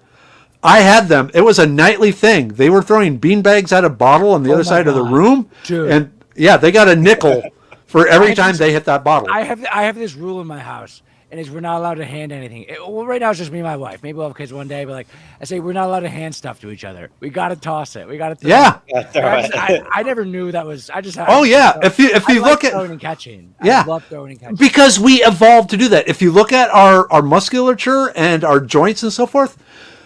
I had them. It was a nightly thing. They were throwing beanbags at a bottle on the other side of the room, and they got a nickel for every time they hit that bottle. I have this rule in my house, and it's we're not allowed to hand anything. Well, right now it's just me and my wife. Maybe we'll have kids one day, but like I say, we're not allowed to hand stuff to each other. We got to toss it. We got to. I never knew that was. I just. If you look at throwing and catching, I love throwing and catching because we evolved to do that. If you look at our musculature and our joints and so forth,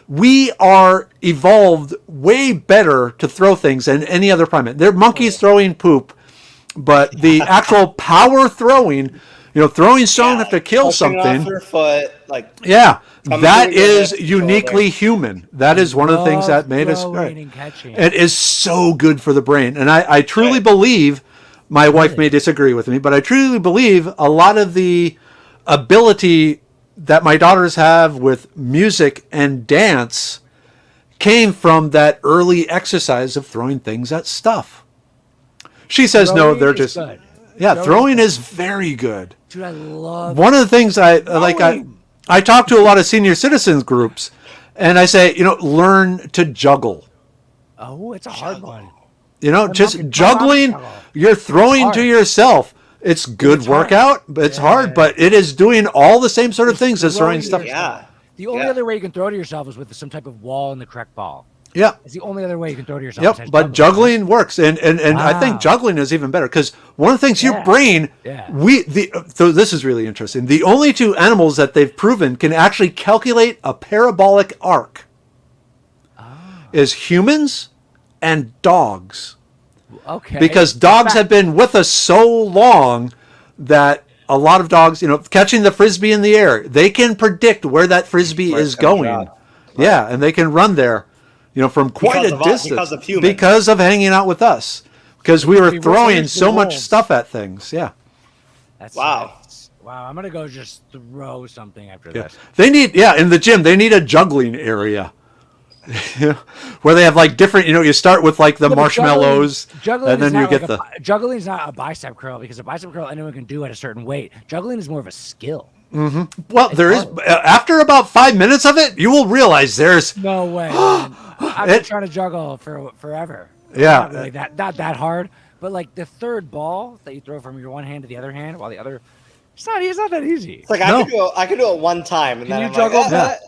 we are evolved way better to throw things than any other primate. They're monkeys throwing poop, but the actual power throwing, throwing stone enough to kill something. Off your foot, that is uniquely human. That is one of the things that made us. It is so good for the brain, and I truly believe. My wife may disagree with me, but I truly believe a lot of the ability that my daughters have with music and dance came from that early exercise of throwing things at stuff. She says no, they're just good. Throwing is very good. Dude, I love one of the things I I talk to a lot of senior citizens groups, and I say, learn to juggle. Oh, it's a hard one. Just juggling. You're throwing to yourself. It's good workout, but it's hard, but it is doing all the same sort of things as throwing stuff. Yeah. The only other way you can throw to yourself is with some type of wall and the correct ball. Yeah. It's the only other way you can throw to yourself. Yep, but juggling works, and I think juggling is even better because one of the things your brain, so this is really interesting. The only two animals that they've proven can actually calculate a parabolic arc is humans and dogs. Okay. Because dogs have been with us so long that a lot of dogs, catching the frisbee in the air, they can predict where that frisbee is going. Yeah, and they can run there, from quite a distance because of hanging out with us. Because we were throwing so much stuff at things. Yeah. Wow. I'm going to go just throw something after this. They need, in the gym, they need a juggling area. Where they have like different, you start with like the marshmallows, and then you get the juggling is not a bicep curl because a bicep curl anyone can do at a certain weight. Juggling is more of a skill. Mm-hmm. Well, there is after about 5 minutes of it, you will realize there's no way. I've been trying to juggle for forever. Yeah, not really not that hard, but like the third ball that you throw from your one hand to the other hand while the other, it's not that easy. It's like I could do it one time, and can then you I'm juggle like, that?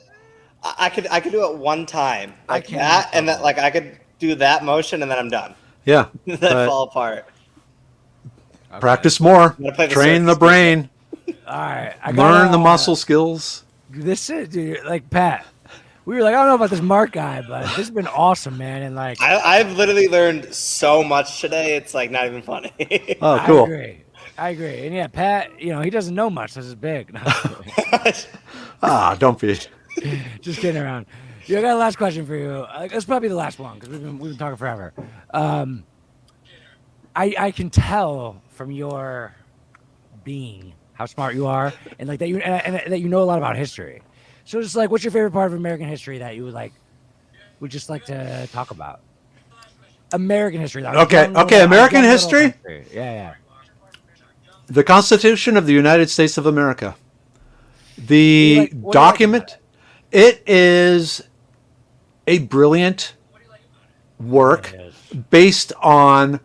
I could do it one time, like that, and that I could do that motion, and then I'm done. Yeah, that fall apart. Practice more. Train the brain. All right, learn the muscle skills. This is dude, like Pat. We were like, I don't know about this Mark guy, but this has been awesome, man. And like, I've literally learned so much today. It's like not even funny. Oh, cool. I agree. And yeah, Pat, he doesn't know much. This is big. Don't be. Just kidding around. I got a last question for you. It's probably the last one because we've been talking forever. I can tell from your being how smart you are, and like that you and that you know a lot about history. So just like, what's your favorite part of American history that you would just like to talk about? American history. Okay. American history. Yeah. The Constitution of the United States of America. The document. It is a brilliant work based on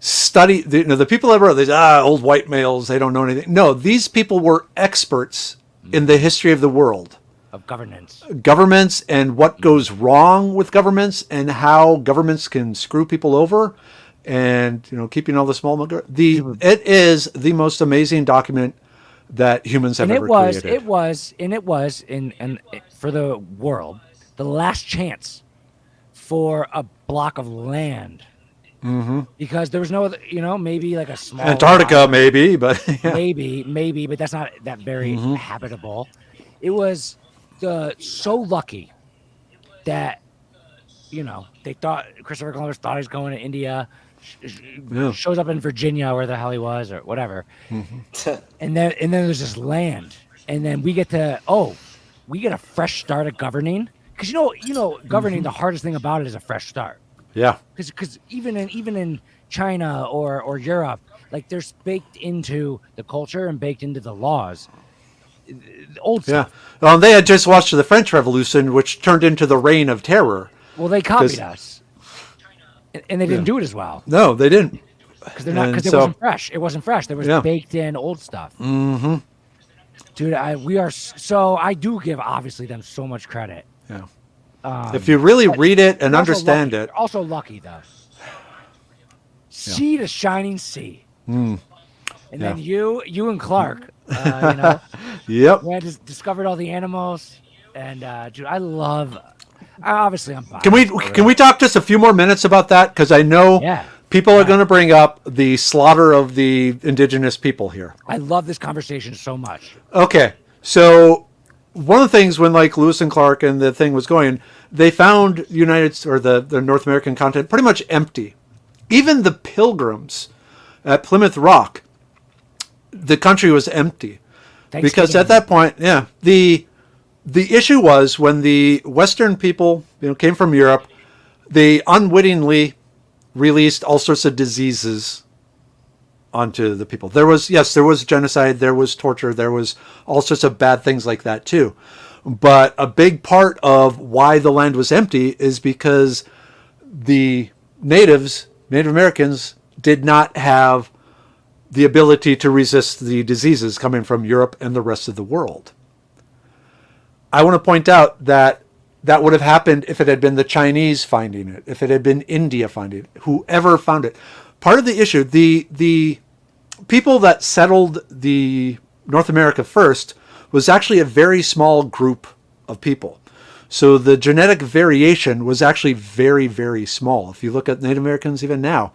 study. The people that wrote these, old white males, they don't know anything. No, these people were experts in the history of the world. Of governance. Governments and what goes wrong with governments and how governments can screw people over and, keeping all the small. It is the most amazing document that humans have ever created. It was for the world, the last chance for a block of land. Mm-hmm. Because there was no other, maybe like a small Antarctica, maybe, but maybe, but that's not that very habitable. It was so lucky that they thought Christopher Columbus thought he was going to India. Shows up in Virginia, where the hell he was, or whatever, and then there's this land, and then we get a fresh start at governing, because governing, the hardest thing about it is a fresh start. Yeah, because even in China or Europe, like there's baked into the culture and baked into the laws. Old stuff. Well, they had just watched the French Revolution, which turned into the Reign of Terror. Well, they copied us. And they didn't do it as well. No, they didn't. Because it wasn't fresh. It wasn't fresh. There was baked in old stuff. Mm-hmm. Dude, I do give obviously them so much credit. Yeah. If you really read it and understand it. Also lucky though. Sea to shining sea. Mm. And then you and Clark, Yep. We had discovered all the animals, and dude, obviously I'm biased. Can we talk just a few more minutes about that? Because I know people are going to bring up the slaughter of the indigenous people here. I love this conversation so much. Okay, so one of the things when like Lewis and Clark and the thing was going, they found the North American continent pretty much empty. Even the Pilgrims at Plymouth Rock, the country was empty because at that point, the issue was when the Western people, came from Europe, they unwittingly released all sorts of diseases onto the people. There was genocide, there was torture, there was all sorts of bad things like that too. But a big part of why the land was empty is because the Native Americans did not have the ability to resist the diseases coming from Europe and the rest of the world. I want to point out that that would have happened if it had been the Chinese finding it, if it had been India finding it, whoever found it. Part of the issue, the people that settled the North America first was actually a very small group of people. So the genetic variation was actually very, very small. If you look at Native Americans even now,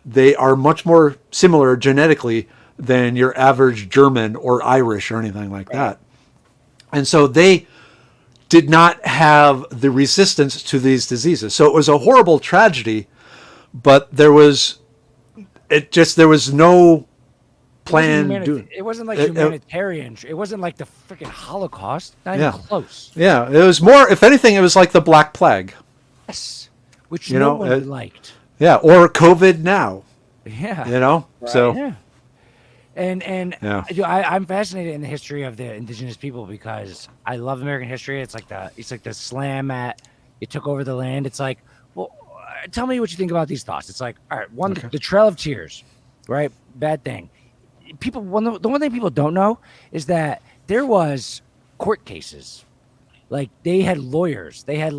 they are much more similar genetically than your average German or Irish or anything like that. And so they did not have the resistance to these diseases. So it was a horrible tragedy, but there was no plan. It wasn't like humanitarian. It wasn't like the freaking Holocaust. Not even close. Yeah, it was more, if anything, it was like the Black Plague. Yes, which no one liked. Yeah, or COVID now. Yeah. So. Yeah. And I'm fascinated in the history of the indigenous people because I love American history. It's like the slam at it took over the land. It's like, well, tell me what you think about these thoughts. It's like, all right, the Trail of Tears, right? Bad thing. The one thing people don't know is that there was court cases. Like they had lawyers. They had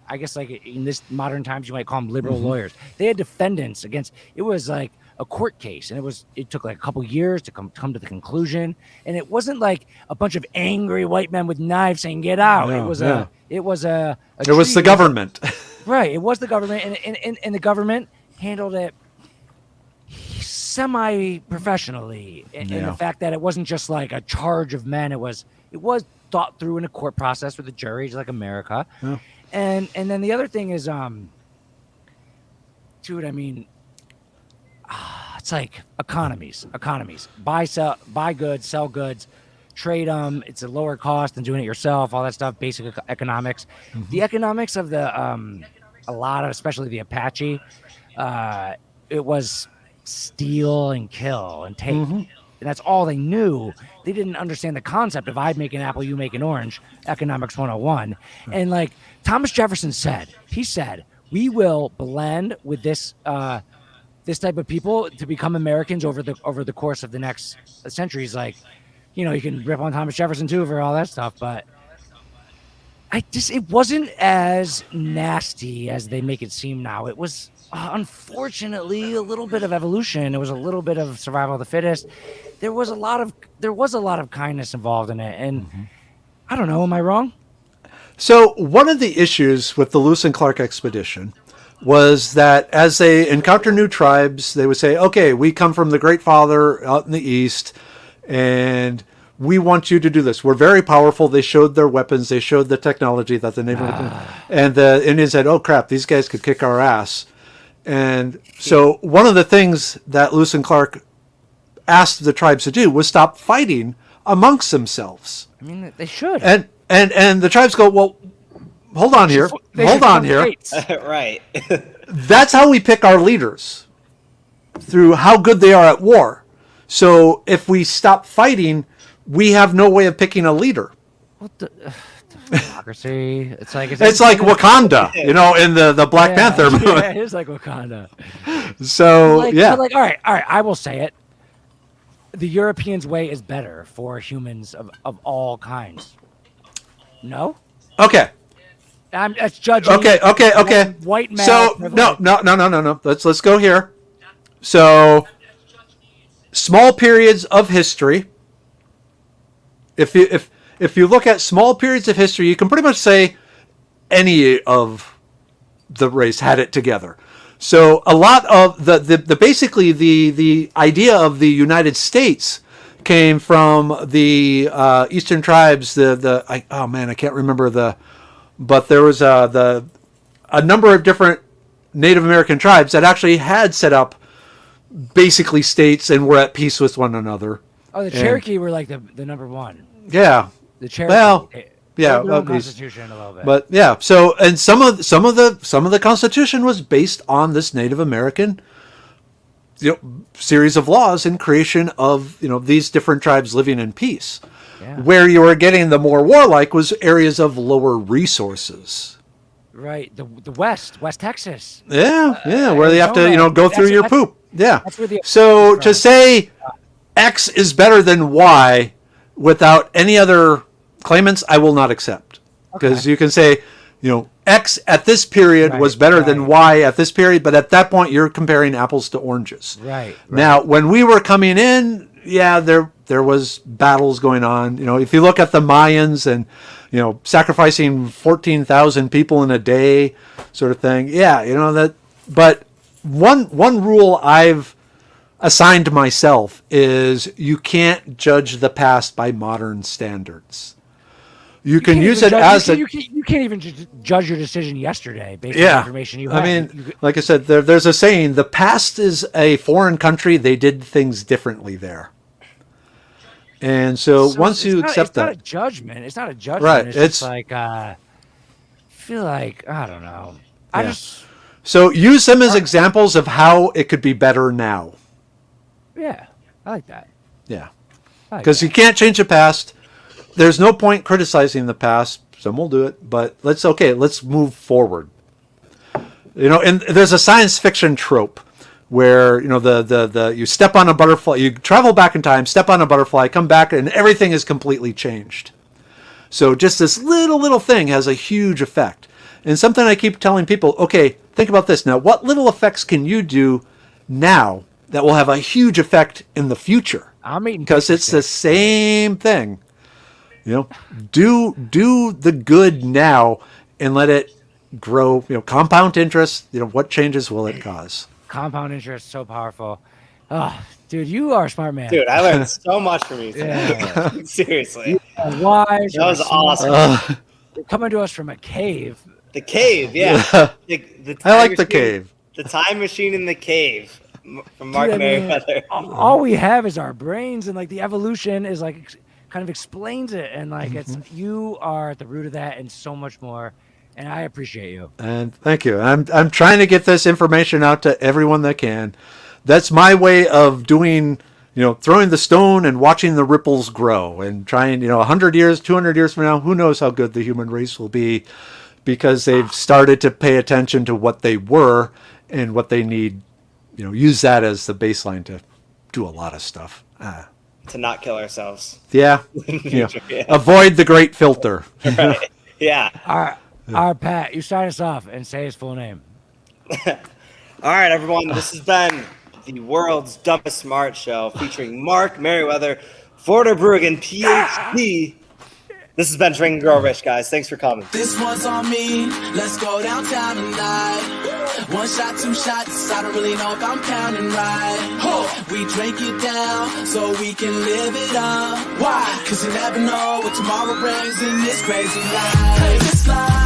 I guess like in this modern times you might call them liberal lawyers. They had defendants against. It was like a court case, and it took like a couple years to come to the conclusion. And it wasn't like a bunch of angry white men with knives saying "get out." It was the government. Right. It was the government, and the government handled it semi-professionally in the fact that it wasn't just like a charge of men. It was thought through in a court process with a jury, just like America. Yeah. And then the other thing is, dude, I mean, it's like economies, buy goods, sell goods, trade them. It's a lower cost than doing it yourself, all that stuff, basic economics. The economics of especially the Apache, it was steal and kill and take. And that's all they knew. They didn't understand the concept of I make an apple, you make an orange, economics 101. And like Thomas Jefferson said, we will blend with this type of people to become Americans over the course of the next centuries. Like, you can rip on Thomas Jefferson too for all that stuff, but it wasn't as nasty as they make it seem now. It was unfortunately a little bit of evolution. It was a little bit of survival of the fittest. There was a lot of kindness involved in it, and I don't know. Am I wrong? So one of the issues with the Lewis and Clark expedition was that as they encounter new tribes, they would say, "Okay, we come from the Great Father out in the east, and we want you to do this. We're very powerful." They showed their weapons. They showed the technology that the Native and the Indians said, "Oh crap, these guys could kick our ass." And so one of the things that Lewis and Clark asked the tribes to do was stop fighting amongst themselves. I mean, they should. And the tribes go, "Well, hold on here. Right. That's how we pick our leaders, through how good they are at war. So if we stop fighting, we have no way of picking a leader." What the democracy? It's like Wakanda, in the Black Panther movie. Yeah, it is like Wakanda. So But all right. I will say it. The Europeans' way is better for humans of all kinds. No. Okay. That's judging. Okay. White man. So no. Let's go here. So small periods of history. If you look at small periods of history, you can pretty much say any of the race had it together. So a lot of basically the idea of the United States came from the Eastern tribes. I can't remember but there was a number of different Native American tribes that actually had set up basically states and were at peace with one another. Oh, the Cherokee were like the number one. Yeah. The Cherokee. Well, Constitution a little bit. But yeah, so and some of the Constitution was based on this Native American series of laws and creation of these different tribes living in peace. Yeah. Where you were getting the more warlike was areas of lower resources. Right, the West Texas. Yeah, where they have to go through your poop. Yeah. That's where the So to say X is better than Y without any other claimants, I will not accept. Because you can say, X at this period was better than Y at this period, but at that point you're comparing apples to oranges. Right. Now, when we were coming in, there was battles going on. If you look at the Mayans and sacrificing 14,000 people in a day, sort of thing. Yeah, that. But one rule I've assigned myself is you can't judge the past by modern standards. You can use it as you can't even judge your decision yesterday based on the information you have. I mean, like I said, there's a saying: the past is a foreign country. They did things differently there. And so once you accept that, it's not a judgment. It's not a judgment. Right. It's just like I feel like I don't know. So use them as examples of how it could be better now. Yeah, I like that. Yeah, because you can't change the past. There's no point criticizing the past. Some will do it, but let's move forward. And there's a science fiction trope where you step on a butterfly, you travel back in time, step on a butterfly, come back, and everything is completely changed. So just this little thing has a huge effect. And something I keep telling people, okay, think about this now. What little effects can you do now that will have a huge effect in the future? Because it's the same thing. Do the good now and let it grow. Compound interest. What changes will it cause? Compound interest, so powerful. Oh, dude, you are a smart man. Dude, I learned so much from you today. Yeah. Seriously. Wise. That was awesome. You're coming to us from a cave. The cave, yeah. The I like the cave. The time machine in the cave from Mark Merriwether. All we have is our brains, and like the evolution is like kind of explains it, and like it's you are at the root of that, and so much more. And I appreciate you. And thank you. I'm trying to get this information out to everyone that can. That's my way of doing, throwing the stone and watching the ripples grow and trying, 100 years, 200 years from now, who knows how good the human race will be because they've started to pay attention to what they were and what they need, use that as the baseline to do a lot of stuff. To not kill ourselves. Yeah. Avoid the great filter. Right. Yeah. All right, Pat, you sign us off and say his full name. All right, everyone. This has been the world's dumbest smart show featuring Mark Merriwether, Vorderbruggen, Ph.D. This has been Drink and Grow Rich, guys. Thanks for coming. This one's on me. Let's go downtown tonight. One shot, two shots. I don't really know if I'm counting right. We drink it down so we can live it up. Why? 'Cause you never know what tomorrow brings in this crazy life. This life.